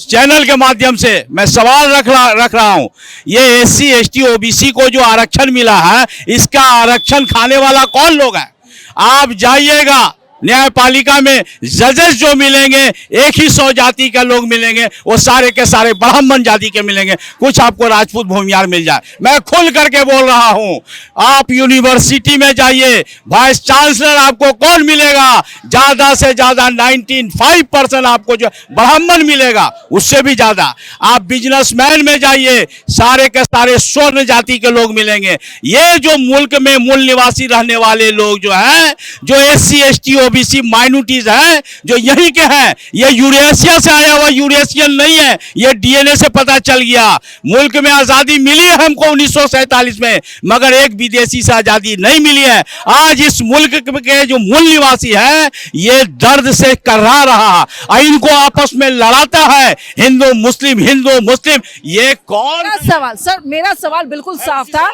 चैनल के माध्यम से मैं सवाल रख रहा हूं, ये SC ST OBC को जो आरक्षण मिला है, इसका आरक्षण खाने वाला कौन लोग है? आप जाइएगा न्यायपालिका में जजेस जो मिलेंगे एक ही 100 जाति का लोग मिलेंगे, वो सारे के सारे ब्राह्मण जाति के मिलेंगे, कुछ आपको राजपूत भूमियार मिल जाए। मैं खुल करके बोल रहा हूं, आप यूनिवर्सिटी में जाइए, वाइस चांसलर आपको कौन मिलेगा? ज्यादा से ज्यादा 95% आपको जो ब्राह्मण मिलेगा, उससे भी ज्यादा। आप बिजनेसमैन में जाइए, सारे के सारे स्वर्ण जाति के लोग मिलेंगे। ये जो मुल्क में मूल निवासी रहने वाले लोग जो हैं, जो SC ST OBC माइनॉरिटीज हैं, जो यहीं के हैं, ये यूरेशिया से आया हुआ यूरेशियन नहीं है, ये DNA से पता चल गया। मुल्क में आजादी मिली है हमको 1947 में, मगर एक विदेशी से आजादी नहीं मिली है। आज इस मुल्क के जो मूल निवासी हैं, ये दर्द से कर्रा रहा, इनको आपस में लड़ाता है हिंदू मुस्लिम। ये कौन? मेरा सवाल सर, मेरा सवाल बिल्कुल साफ था,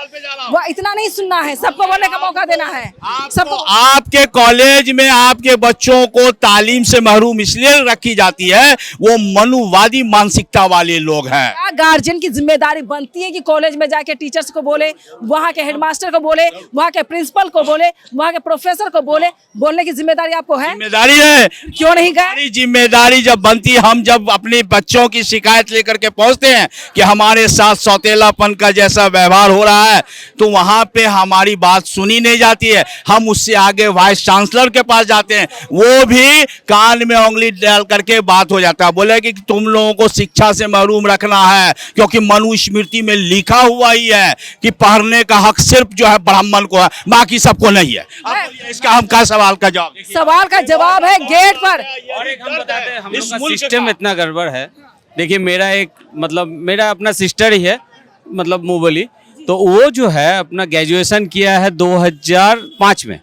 वो इतना नहीं सुनना है, सबको बोलने का मौका देना है सबको। आपके कॉलेज में आपके बच्चों को तालीम से महरूम इसलिए रखी जाती है, वो मनुवादी मानसिकता वाले लोग हैं। क्या गार्जियन की जिम्मेदारी बनती है कि कॉलेज में जाके टीचर्स को बोले, वहाँ के हेडमास्टर को बोले, वहाँ के प्रिंसिपल को बोले, वहाँ के प्रोफेसर को बोले? बोलने की जिम्मेदारी आपको है? जिम्मेदारी है। क्यों नहीं गए? जिम्मेदारी जब बनती, हम जब अपने बच्चों की शिकायत लेकर के पहुंचते हैं कि हमारे साथ सौतेलापन का जैसा व्यवहार हो रहा है, तो वहां पे हमारी बात सुनी नहीं जाती है। हम उससे आगे वाइस चांसलर के पास जाते हैं, वो भी कान में उंगली डाल करके बात हो जाता है, बोले कि तुम लोगों को शिक्षा से महरूम रखना है, क्योंकि मनुस्मृति में लिखा हुआ ही है कि पढ़ने का हक सिर्फ जो है ब्राह्मण को है, बाकी सबको नहीं है। अब इसका हम क्या सवाल का जवाब? सवाल का जवाब है गेट पर। और एक हम बताते हैं, हम लोग का सिस्टम इतना गड़बड़ है। देखिए, मेरा अपना सिस्टर ही है, मतलब मुंबई, तो वो जो है अपना ग्रेजुएशन किया है 2005 में।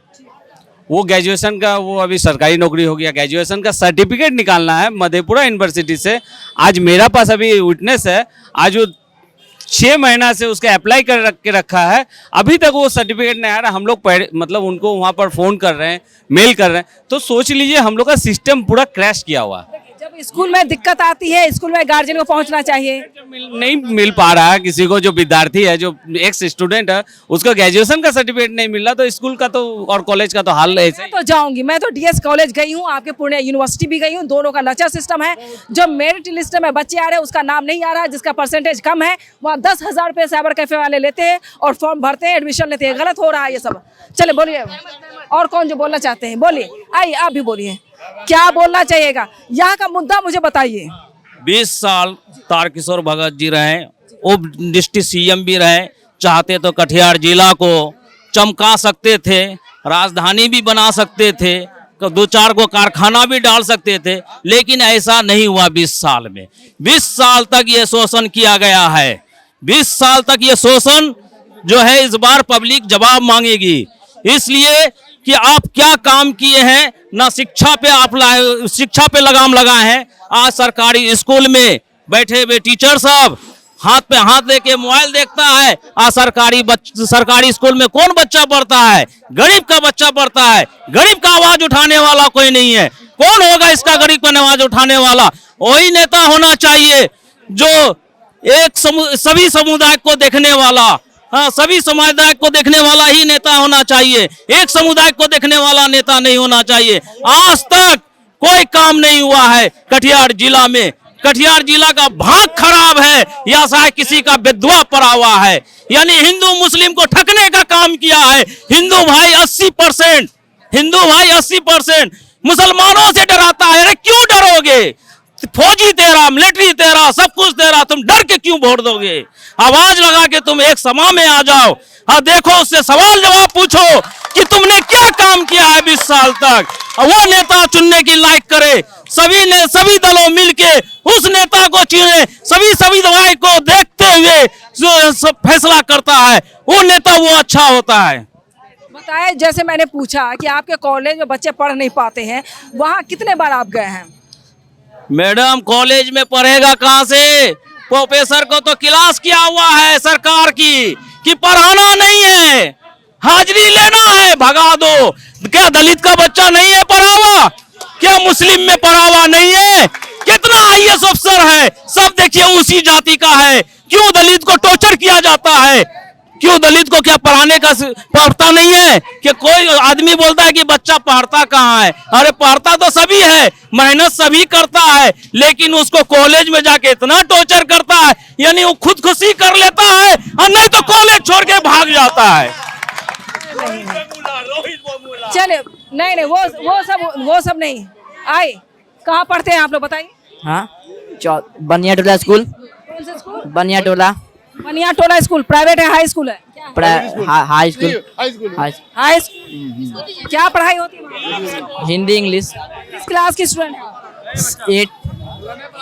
वो ग्रेजुएशन का, वो अभी सरकारी नौकरी हो गया, ग्रेजुएशन का सर्टिफिकेट निकालना है मधेपुरा यूनिवर्सिटी से। आज मेरा पास अभी विटनेस है, आज वो 6 महीना से उसका अप्लाई कर के रखा है, अभी तक वो सर्टिफिकेट नहीं आ रहा। हम लोग मतलब उनको वहाँ पर फ़ोन कर रहे हैं, मेल कर रहे हैं, तो सोच लीजिए हम लोग का सिस्टम पूरा क्रैश किया हुआ है। जब स्कूल में दिक्कत आती है, स्कूल में गार्जियन को पहुंचना चाहिए, नहीं मिल पा रहा है किसी को। जो विद्यार्थी है, जो एक्स स्टूडेंट है, उसको ग्रेजुएशन का सर्टिफिकेट नहीं मिल रहा, तो स्कूल का तो और कॉलेज का तो हाल ऐसे ही। तो जाऊंगी, मैं तो DS कॉलेज गई हूँ, आपके पूर्णिया यूनिवर्सिटी भी गई हूँ, दोनों का लचर सिस्टम है। जो मेरिट लिस्ट में बच्चे आ रहे हैं, उसका नाम नहीं आ रहा है, जिसका परसेंटेज कम है, वहाँ 10,000 रुपये साइबर कैफे वाले लेते हैं और फॉर्म भरते हैं, एडमिशन लेते हैं। गलत हो रहा है ये सब। चले बोलिए, और कौन जो बोलना चाहते हैं बोलिए, आइए आप भी बोलिए, क्या बोलना चाहिएगा? यहाँ का मुद्दा मुझे बताइए। 20 साल तारकिशोर भगत जी रहे, उप डिस्ट्रिक्ट CM भी रहे, चाहते तो कटिहार जिला को चमका सकते थे, राजधानी भी बना सकते थे, 2-4 को कारखाना भी डाल सकते थे, लेकिन ऐसा नहीं हुआ। 20 साल में 20 साल तक ये शोषण किया गया है। 20 साल तक ये शोषण जो है, इस बार पब्लिक जवाब मांगेगी, इसलिए कि आप क्या काम किए हैं। ना शिक्षा पे लगाम लगाए हैं। आज सरकारी स्कूल में बैठे हुए टीचर सब हाथ पे हाथ लेके मोबाइल देखता है। आज सरकारी स्कूल में कौन बच्चा पढ़ता है? गरीब का बच्चा पढ़ता है। गरीब का आवाज उठाने वाला कोई नहीं है। कौन होगा इसका गरीब का आवाज उठाने वाला? वही नेता होना चाहिए जो सभी समुदाय को देखने वाला, हाँ, सभी समुदाय को देखने वाला ही नेता होना चाहिए। एक समुदाय को देखने वाला नेता नहीं होना चाहिए। आज तक कोई काम नहीं हुआ है कटिहार जिला में। कटिहार जिला का भाग खराब है, या शायद किसी का विधवा पड़ा हुआ है, यानी हिंदू मुस्लिम को ठगने का काम किया है। हिंदू भाई 80% मुसलमानों से डराता है। अरे क्यों डरोगे? फौजी तेरा, मिलिट्री तेरा, सब कुछ तेरा, तुम डर के क्यों वोट दोगे? आवाज लगा के तुम एक सभा में आ जाओ, हाँ, देखो, उससे सवाल जवाब पूछो कि तुमने क्या काम किया है 20 साल तक। वो नेता चुनने की लायक करे, सभी दलों मिलके उस नेता को चुने, सभी दवाई को देखते हुए जो फैसला करता है, वो नेता वो अच्छा होता है। बताए, जैसे मैंने पूछा कि आपके कॉलेज में बच्चे पढ़ नहीं पाते हैं, वहाँ कितने बार आप गए हैं? मैडम, कॉलेज में पढ़ेगा कहाँ से? प्रोफेसर को तो क्लास किया हुआ है सरकार की कि पढ़ाना नहीं है, हाजिरी लेना है, भगा दो। क्या दलित का बच्चा नहीं है पढ़ा हुआ? क्या मुस्लिम में पढ़ा हुआ नहीं है? कितना IAS अफसर है, सब देखिए उसी जाति का है। क्यों दलित को टॉर्चर किया जाता है? क्यों दलित को क्या पढ़ाने का पढ़ता नहीं है? कि कोई आदमी बोलता है कि बच्चा पढ़ता कहाँ है? अरे पढ़ता तो सभी है, मेहनत सभी करता है, लेकिन उसको कॉलेज में जाके इतना टॉर्चर करता है, यानी वो खुदकुशी कर लेता है और नहीं तो कॉलेज छोड़ के भाग जाता है। चले नहीं वो सब नहीं आए। कहाँ पढ़ते हैं आप लोग बताइए? हाँ, बनिया टोला स्कूल। कौन सा स्कूल? बनिया टोला। बनिया टोला स्कूल प्राइवेट है, हाई स्कूल है? High school. High school. क्या पढ़ाई होती है वहाँ? हिंदी इंग्लिश। किस क्लास की स्टूडेंट है? 8।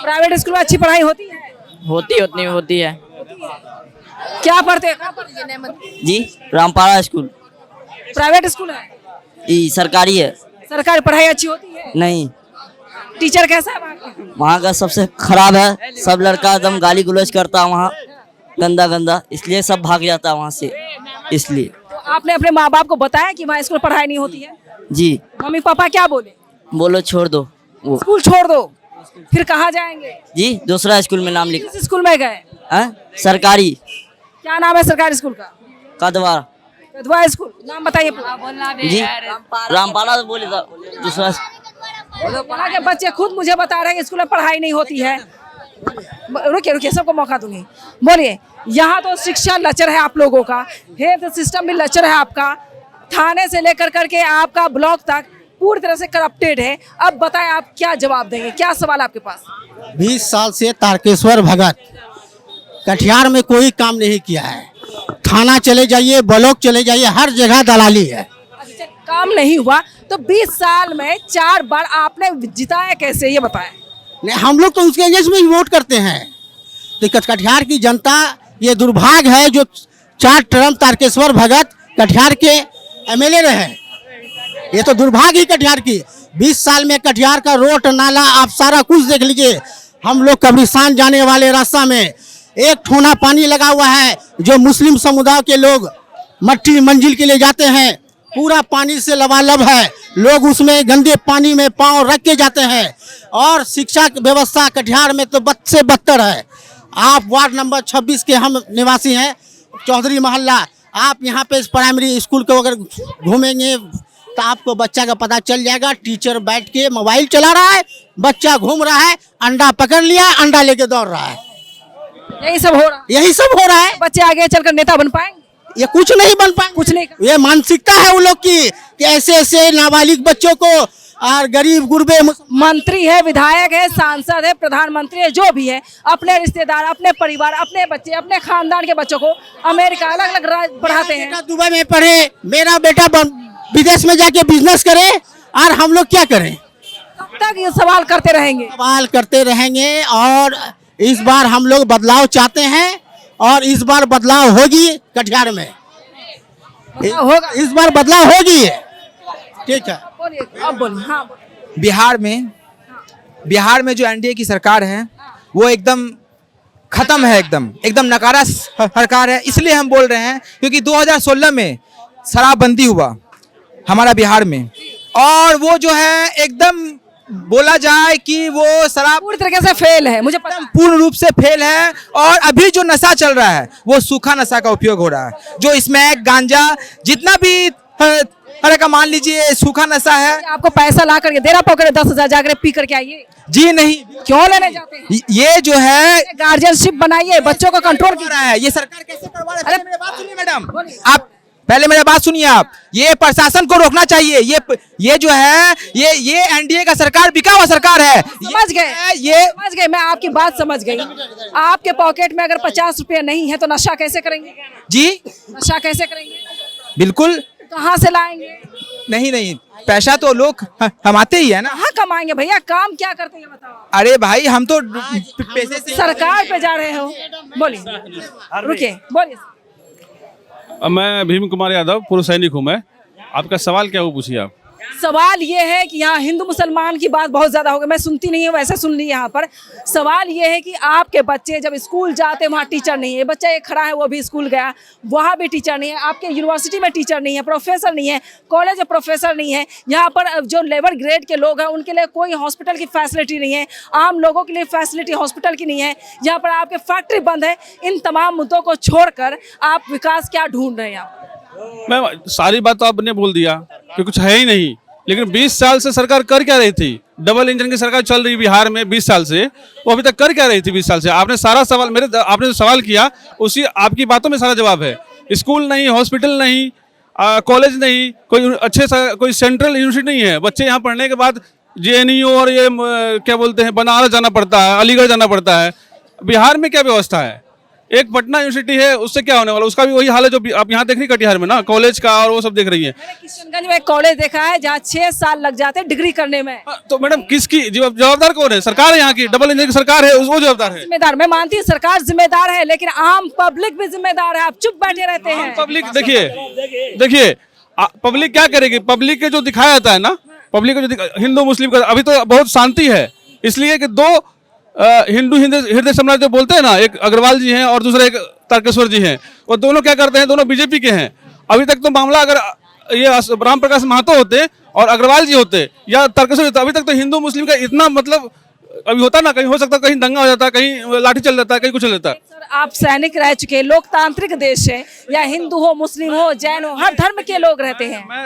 प्राइवेट स्कूल में अच्छी पढ़ाई होती है? होती उतनी होती है क्या पढ़ते हैं? जी, रामपाड़ा स्कूल। प्राइवेट स्कूल है? ये सरकारी है। सरकारी पढ़ाई अच्छी होती है? नहीं, टीचर कैसा है वहाँ का? वहाँ का सबसे खराब है। सब लड़का एकदम गाली गुलौज करता है वहाँ, गंदा गंदा, इसलिए सब भाग जाता है वहाँ से। इसलिए तो आपने अपने माँ बाप को बताया कि वहाँ स्कूल पढ़ाई नहीं होती है? जी। मम्मी पापा क्या बोले? बोलो छोड़ दो वो। स्कूल छोड़ दो, फिर कहाँ जाएंगे? जी, दूसरा स्कूल में नाम लिखा। किस स्कूल में गए? सरकारी। क्या नाम है सरकारी स्कूल का? कदवा। कदवा स्कूल। नाम बताइए पूरा। जी, रामपाड़ा बोले दूसरा। वहाँ के बच्चे खुद मुझे बता रहे हैं कि स्कूल में पढ़ाई नहीं होती है। रुकिए सबको मौका दूंगी। बोलिए, यहाँ तो शिक्षा लचर है आप लोगों का, हेल्थ सिस्टम भी लचर है आपका, थाने से लेकर करके आपका ब्लॉक तक पूरी तरह से करप्टेड है। अब बताएं आप क्या जवाब देंगे, क्या सवाल आपके पास? 20 साल से तारकेश्वर भगत कटिहार में कोई काम नहीं किया है। थाना चले जाइए, ब्लॉक चले जाइए, हर जगह दलाली है। काम नहीं हुआ तो 20 साल में 4 बार आपने जिताया कैसे, ये बताएं। नहीं, हम लोग तो उसके अगेंस्ट में ही वोट करते हैं। तो कटिहार की जनता, ये दुर्भाग्य है जो 4 टर्म तारकेश्वर भगत कटिहार के एमएलए रहे। ये तो दुर्भाग्य ही कटिहार की। 20 साल में कटिहार का रोड नाला आप सारा कुछ देख लीजिए। हम लोग कब्रिस्तान जाने वाले रास्ता में एक ठोना पानी लगा हुआ है, जो मुस्लिम समुदाय के लोग मट्टी मंजिल के लिए जाते हैं, पूरा पानी से लबालब है। लोग उसमें गंदे पानी में पांव रख के जाते हैं। और शिक्षा व्यवस्था कटिहार में तो बद से बदतर है। आप वार्ड नंबर 26 के हम निवासी हैं, चौधरी मोहल्ला। आप यहाँ पे इस प्राइमरी स्कूल को अगर घूमेंगे तो आपको बच्चा का पता चल जाएगा। टीचर बैठ के मोबाइल चला रहा है, बच्चा घूम रहा है, अंडा पकड़ लिया, अंडा लेके दौड़ रहा है। यही सब हो रहा है। बच्चे आगे चलकर नेता बन पाएंगे? ये कुछ नहीं बन पाएंगे। कुछ नहीं। ये मानसिकता है उन लोग की कि ऐसे ऐसे नाबालिग बच्चों को और गरीब गुरबे मंत्री है, विधायक है, सांसद है, प्रधानमंत्री है, जो भी है, अपने रिश्तेदार, अपने परिवार, अपने बच्चे, अपने खानदान के बच्चों को अमेरिका अलग अलग राज्य पढ़ाते हैं। दुबई में पढ़े, मेरा बेटा विदेश में जाके बिजनेस करे, और हम लोग क्या करें? कब तक ये सवाल करते रहेंगे? सवाल करते रहेंगे। और इस बार हम लोग बदलाव चाहते हैं, और इस बार बदलाव होगी कटिहार में। होगा, इस बार बदलाव होगी। ठीक है, अब बोलिए। हाँ, बिहार में जो एनडीए की सरकार है वो एकदम खत्म है, एकदम नकारा सरकार है। इसलिए हम बोल रहे हैं क्योंकि 2016 में शराबबंदी हुआ हमारा बिहार में, और वो जो है एकदम बोला जाए कि वो शराब पूरी तरीके से फेल है, मुझे पता। पूर्ण रूप से फेल है। और अभी जो नशा चल रहा है वो सूखा नशा का उपयोग हो रहा है, जो इसमें गांजा जितना भी तरह का मान लीजिए सूखा नशा है। आपको पैसा ला करके दे रहा पकड़े 10,000 जाकर पी करके आइए। जी नहीं, क्यों लेने जाते हैं? ये जो है गार्जियनशिप बनाइए, बच्चों को कंट्रोल कर रहा है। ये सरकार कैसे करवा रहा है? अरे मेरी बात सुनिए मैडम, आप पहले मेरी बात सुनिए। आप ये प्रशासन को रोकना चाहिए। ये जो है ये एनडीए का सरकार बिका हुआ सरकार है। समझ गए, मैं आपकी बात समझ गई। आपके पॉकेट में अगर 50 रुपये नहीं है तो नशा कैसे करेंगे? जी, नशा कैसे करेंगे? बिल्कुल। कहाँ से लाएंगे? नहीं, पैसा तो लोग कमाते ही है ना। कहाँ कमाएंगे भैया? काम क्या करते हैं बताओ? अरे भाई, हम तो पैसे से सरकार पे जा रहे हो। बोलिए, रुकिए, बोलिए। मैं भीम कुमार यादव, पूर्व सैनिक हूँ मैं। आपका सवाल क्या वो पूछिए आप। सवाल ये है कि यहाँ हिंदू मुसलमान की बात बहुत ज्यादा हो गई, मैं सुनती नहीं हूँ, वैसे सुन ली यहाँ पर। सवाल ये है कि आपके बच्चे जब स्कूल जाते हैं वहाँ टीचर नहीं है, बच्चा एक खड़ा है वो भी स्कूल गया, वहाँ भी टीचर नहीं है, आपके यूनिवर्सिटी में टीचर नहीं है, प्रोफेसर नहीं है, कॉलेज में प्रोफेसर नहीं है, यहाँ पर जो लेबर ग्रेड के लोग हैं उनके लिए कोई हॉस्पिटल की फैसिलिटी नहीं है, आम लोगों के लिए फैसिलिटी हॉस्पिटल की नहीं है, यहाँ पर आपके फैक्ट्री बंद है। इन तमाम मुद्दों को छोड़कर आप विकास क्या ढूंढ रहे हैं? आप मैं सारी बात तो आपने बोल दिया कि कुछ है ही नहीं, लेकिन 20 साल से सरकार कर क्या रही थी? डबल इंजन की सरकार चल रही बिहार में 20 साल से, वो अभी तक कर क्या रही थी 20 साल से? आपने सारा सवाल आपने जो सवाल किया उसी आपकी बातों में सारा जवाब है। स्कूल नहीं, हॉस्पिटल नहीं, कॉलेज नहीं, कोई सेंट्रल यूनिवर्सिटी नहीं है। बच्चे यहाँ पढ़ने के बाद JNU और ये क्या बोलते हैं बनारस जाना पड़ता है, अलीगढ़ जाना पड़ता है। बिहार में क्या व्यवस्था है? एक पटना यूनिवर्सिटी है, उससे क्या होने वाला? उसका भी वही हाल है जो आप यहाँ देख रही कटिहार में ना, कॉलेज का और वो सब देख रही है। मैंने किशनगंज में एक कॉलेज देखा है जहाँ 6 साल लग जाते हैं डिग्री करने में। तो मैडम किसकी जवाबदार कौन है? सरकार है यहाँ की, डबल इंजन की सरकार है, वो जवाबदार है। जिम्मेदार मैं मानती हूँ सरकार जिम्मेदार है, लेकिन आम पब्लिक भी जिम्मेदार है। आप चुप बैठे रहते हैं। पब्लिक देखिए पब्लिक क्या करेगी? पब्लिक के जो दिखाया जाता है ना, पब्लिक को जो हिंदू मुस्लिम का अभी तो बहुत शांति है, इसलिए कि दो हिंदू हृदय सम्राट जो बोलते हैं ना, एक अग्रवाल जी हैं और दूसरे एक तारकेश्वर जी हैं, वो दोनों क्या करते हैं? दोनों बीजेपी के हैं। अभी तक तो मामला अगर ये राम प्रकाश महतो होते और अग्रवाल जी होते या तारकेश्वर होते, अभी तक तो हिंदू मुस्लिम का इतना मतलब अभी होता ना, कहीं हो सकता, कहीं दंगा हो जाता, कहीं लाठी चल जाता, कहीं कुछ चल जाता। सर आप सैनिक रह चुके, लोकतांत्रिक देश है, या हिंदू हो, मुस्लिम हो, जैन हो, हर धर्म के लोग रहते हैं। मैं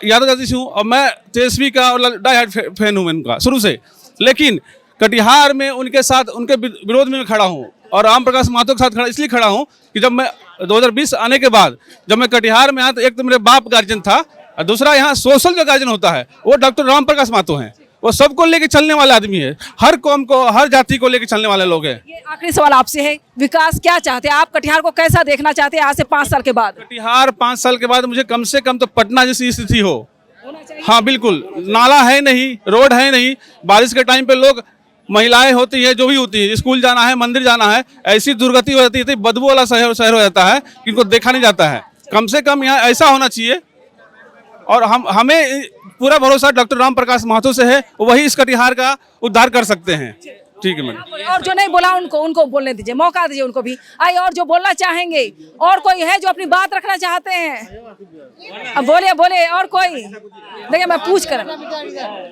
यादव जाति से हूँ और मैं तेजस्वी का और डाई हार्ड फैन हूँ उनका शुरू से, लेकिन कटिहार में उनके साथ उनके विरोध में खड़ा हूँ और राम प्रकाश महतो के साथ खड़ा इसलिए खड़ा हूँ कि जब मैं 2020 आने के बाद जब मैं कटिहार में आया तो एक तो मेरे बाप गार्जियन था और दूसरा यहाँ सोशल जो गार्जियन होता है वो डॉक्टर राम प्रकाश महतो हैं। वो सबको लेके चलने वाले आदमी है, हर कौम को, हर जाति को लेके चलने वाले लोग हैं। ये आखिरी सवाल आपसे है, विकास क्या चाहते हैं आप? कटिहार को कैसा देखना चाहते हैं आज से 5 साल के बाद? कटिहार 5 साल के बाद मुझे कम से कम तो पटना जैसी स्थिति हो। हाँ बिल्कुल, नाला है नहीं, रोड है नहीं, बारिश के टाइम पे लोग महिलाएं होती है जो भी होती है, स्कूल जाना है, मंदिर जाना है, ऐसी दुर्गति हो जाती है, बदबू वाला शहर हो जाता है कि इनको देखा नहीं जाता है। कम से कम यहाँ ऐसा होना चाहिए और हमें पूरा भरोसा डॉक्टर राम प्रकाश महतो से है, वही इस कटिहार का उद्धार कर सकते हैं। ठीक है मैडम। और जो नहीं बोला उनको बोलने दीजिए, मौका दीजिए उनको भी। आइए और जो बोलना चाहेंगे, और कोई है जो अपनी बात रखना चाहते हैं? अब बोलिए और कोई? देखिए मैं पूछ कर,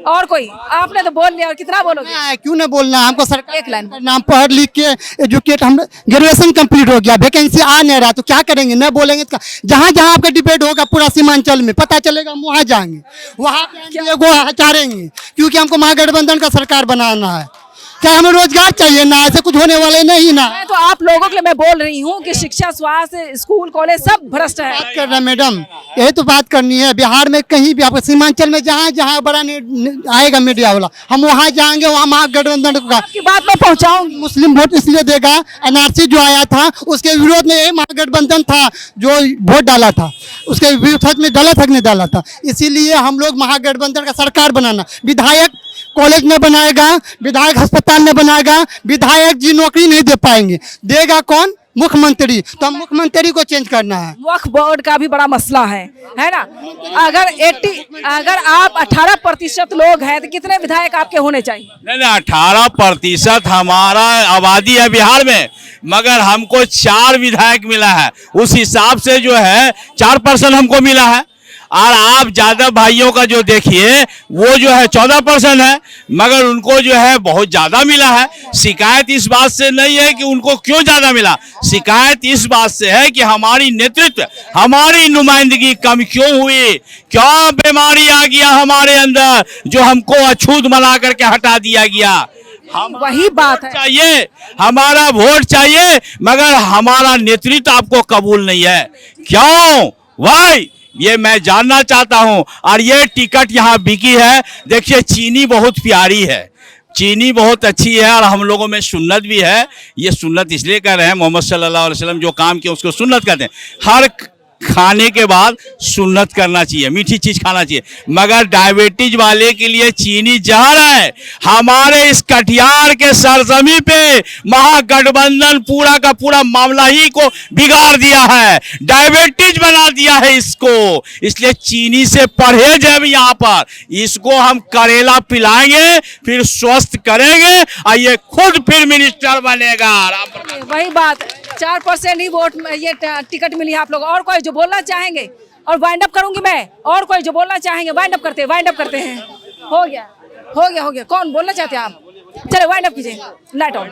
और कोई? आपने तो बोल लिया और कितना बोलोगे? क्यों नहीं बोलना? हमको सरकार एक लाइन नाम पढ़ लिख के एजुकेट, हम ग्रेजुएशन कंप्लीट हो गया, वैकेंसी आ नहीं रहा तो क्या करेंगे? नहीं बोलेंगे तो जहाँ जहाँ आपका डिबेट होगा पूरा सीमांचल में पता चलेगा, हम वहाँ जाएंगे, वहाँ चारेंगे, क्योंकि हमको महागठबंधन का सरकार बनाना है। क्या हमें रोजगार चाहिए ना? ऐसे कुछ होने वाले नहीं ना। मैं तो आप लोगों के लिए मैं बोल रही हूँ कि शिक्षा, स्वास्थ्य, स्कूल, कॉलेज सब भ्रष्ट है। बात कर रहे हैं मैडम, यही तो बात करनी है। बिहार में कहीं भी आपको सीमांचल में जहाँ जहाँ बड़ा आएगा मीडिया वाला, हम वहाँ जाएंगे, वहाँ महागठबंधन की बात मैं पहुँचाऊंगी। मुस्लिम वोट इसलिए देगा, NRC जो आया था उसके विरोध में यही महागठबंधन था जो वोट डाला था, उसके विरोध में डाला था नहीं डाला था, इसीलिए हम लोग महागठबंधन का सरकार बनाना। विधायक कॉलेज में बनाएगा, विधायक अस्पताल में बनाएगा, विधायक जी नौकरी नहीं दे पाएंगे, देगा कौन? मुख्यमंत्री। तो हम मुख्यमंत्री को चेंज करना है। वक्फ बोर्ड का भी बड़ा मसला है ना? अगर आप 18% लोग हैं तो कितने विधायक आपके होने चाहिए? नहीं 18% हमारा आबादी है बिहार में, मगर हमको 4 विधायक मिला है, उस हिसाब से जो है 4% हमको मिला है। और आप यादव भाइयों का जो देखिए वो जो है 14% है, मगर उनको जो है बहुत ज्यादा मिला है। शिकायत इस बात से नहीं है कि उनको क्यों ज्यादा मिला, शिकायत इस बात से है कि हमारी नेतृत्व, हमारी नुमाइंदगी कम क्यों हुई, क्या बीमारी आ गया हमारे अंदर जो हमको अछूत बना करके हटा दिया गया। वही बात है, चाहिए हमारा वोट चाहिए, मगर हमारा नेतृत्व आपको कबूल नहीं है। क्यों भाई, ये मैं जानना चाहता हूं। और ये टिकट यहाँ बिकी है। देखिए चीनी बहुत प्यारी है, चीनी बहुत अच्छी है और हम लोगों में सुन्नत भी है। ये सुन्नत इसलिए कह रहे हैं, मोहम्मद सल्लल्लाहु अलैहि वसल्लम जो काम किया उसको सुन्नत कहते हैं। हर खाने के बाद सुन्नत करना चाहिए, मीठी चीज खाना चाहिए, मगर डायबिटीज वाले के लिए चीनी जहर है। हमारे इस कटिहार के सरजमी पे महागठबंधन पूरा का पूरा मामला ही को बिगाड़ दिया है, डायबिटीज बना दिया है इसको। इसलिए चीनी से परहेज है यहाँ पर। इसको हम करेला पिलाएंगे, फिर स्वस्थ करेंगे और ये खुद फिर मिनिस्टर बनेगा। वही बात, 4% ही वोट में ये टिकट मिली है आप लोग। और कोई जो बोलना चाहेंगे? और वाइंड अप करूंगी मैं। और कोई जो बोलना चाहेंगे? वाइंड अप करते हैं। हो गया। कौन बोलना चाहते हैं आप? चले वाइंड अप कीजिए, लाइट ऑन।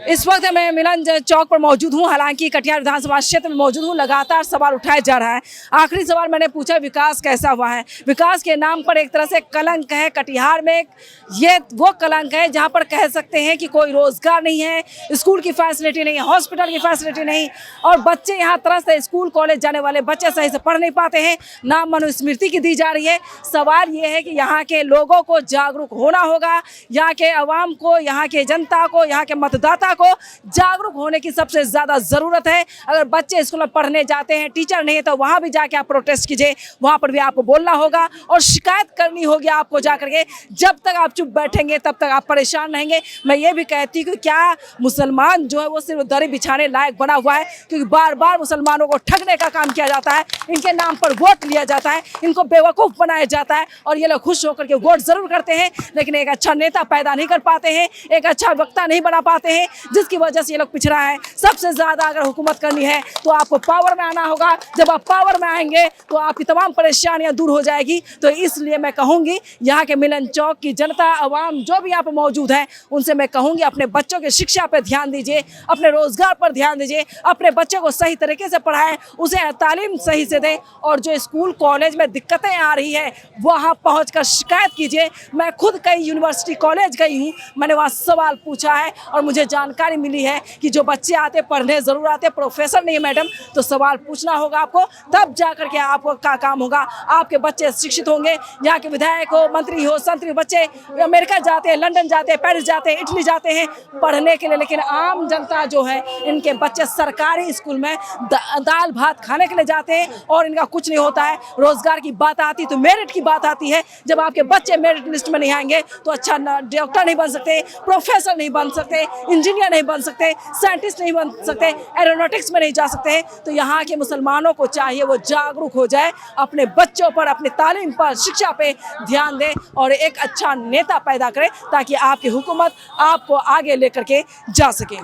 इस वक्त मैं मिलन चौक पर मौजूद हूँ, हालांकि कटिहार विधानसभा क्षेत्र में मौजूद हूँ। लगातार सवाल उठाया जा रहा है। आखिरी सवाल मैंने पूछा, विकास कैसा हुआ है? विकास के नाम पर एक तरह से कलंक है कटिहार में। ये वो कलंक है जहाँ पर कह सकते हैं कि कोई रोजगार नहीं है, स्कूल की फैसिलिटी नहीं है, हॉस्पिटल की फैसिलिटी नहीं, और बच्चे यहाँ तरह से स्कूल कॉलेज जाने वाले बच्चे सही से पढ़ नहीं पाते हैं। नाम मनुस्मृति की दी जा रही है। सवाल ये है कि यहाँ के लोगों को जागरूक होना होगा, यहाँ के आवाम को, यहाँ के जनता को, यहाँ के मतदाता को जागरूक होने की सबसे ज्यादा जरूरत है। अगर बच्चे स्कूल में पढ़ने जाते हैं, टीचर नहीं है, तो वहां भी जाके आप प्रोटेस्ट कीजिए, वहां पर भी आपको बोलना होगा और शिकायत करनी होगी आपको जाकर के। जब तक आप चुप बैठेंगे तब तक आप परेशान रहेंगे। मैं ये भी कहती हूँ कि क्या मुसलमान जो है वो सिर्फ दरी बिछाने लायक बना हुआ है? क्योंकि बार बार मुसलमानों को ठगने का काम किया जाता है, इनके नाम पर वोट लिया जाता है, इनको बेवकूफ बनाया जाता है, और ये लोग खुश होकर के वोट जरूर करते हैं, लेकिन एक अच्छा नेता पैदा नहीं कर पाते हैं, एक अच्छा वक्ता नहीं बना पाते हैं, जिसकी वजह से ये लोग पिछड़ा है। सबसे ज्यादा अगर हुकूमत करनी है तो आपको पावर में आना होगा। जब आप पावर में आएंगे तो आपकी तमाम परेशानियां दूर हो जाएगी। तो इसलिए मैं कहूंगी, यहाँ के मिलन चौक की जनता, अवाम जो भी यहाँ पर मौजूद है, उनसे मैं कहूंगी अपने बच्चों की शिक्षा पर ध्यान दीजिए, अपने रोजगार पर ध्यान दीजिए, अपने बच्चों को सही तरीके से पढ़ाएं, उसे तालीम सही से दें, और जो स्कूल कॉलेज में दिक्कतें आ रही है वहाँ पहुँच कर शिकायत कीजिए। मैं खुद कई यूनिवर्सिटी कॉलेज गई हूँ, मैंने वहाँ सवाल पूछा है और मुझे जानकारी मिली है कि जो बच्चे आते पढ़ने जरूर आते, प्रोफेसर नहीं है मैडम, तो सवाल पूछना होगा आपको, तब जाकर के आपको का काम होगा, आपके बच्चे शिक्षित होंगे। यहाँ के विधायक हो, मंत्री हो, संतरी बच्चे अमेरिका जाते हैं, लंदन जाते हैं, पेरिस जाते हैं, इटली जाते हैं पढ़ने के लिए, लेकिन आम जनता जो है, इनके बच्चे सरकारी स्कूल में दाल भात खाने के लिए जाते हैं और इनका कुछ नहीं होता है। रोजगार की बात आती तो मेरिट की बात आती है। जब आपके बच्चे मेरिट लिस्ट में नहीं आएंगे तो अच्छा डॉक्टर नहीं बन सकते, प्रोफेसर नहीं बन सकते, इंजीनियर नहीं बन सकते, साइंटिस्ट नहीं बन सकते, एरोनॉटिक्स में नहीं जा सकते। तो यहाँ के मुसलमानों को चाहिए वो जागरूक हो जाए, अपने बच्चों पर, अपनी तालीम पर, शिक्षा पे ध्यान दें और एक अच्छा नेता पैदा करें, ताकि आपकी हुकूमत आपको आगे लेकर के जा सके।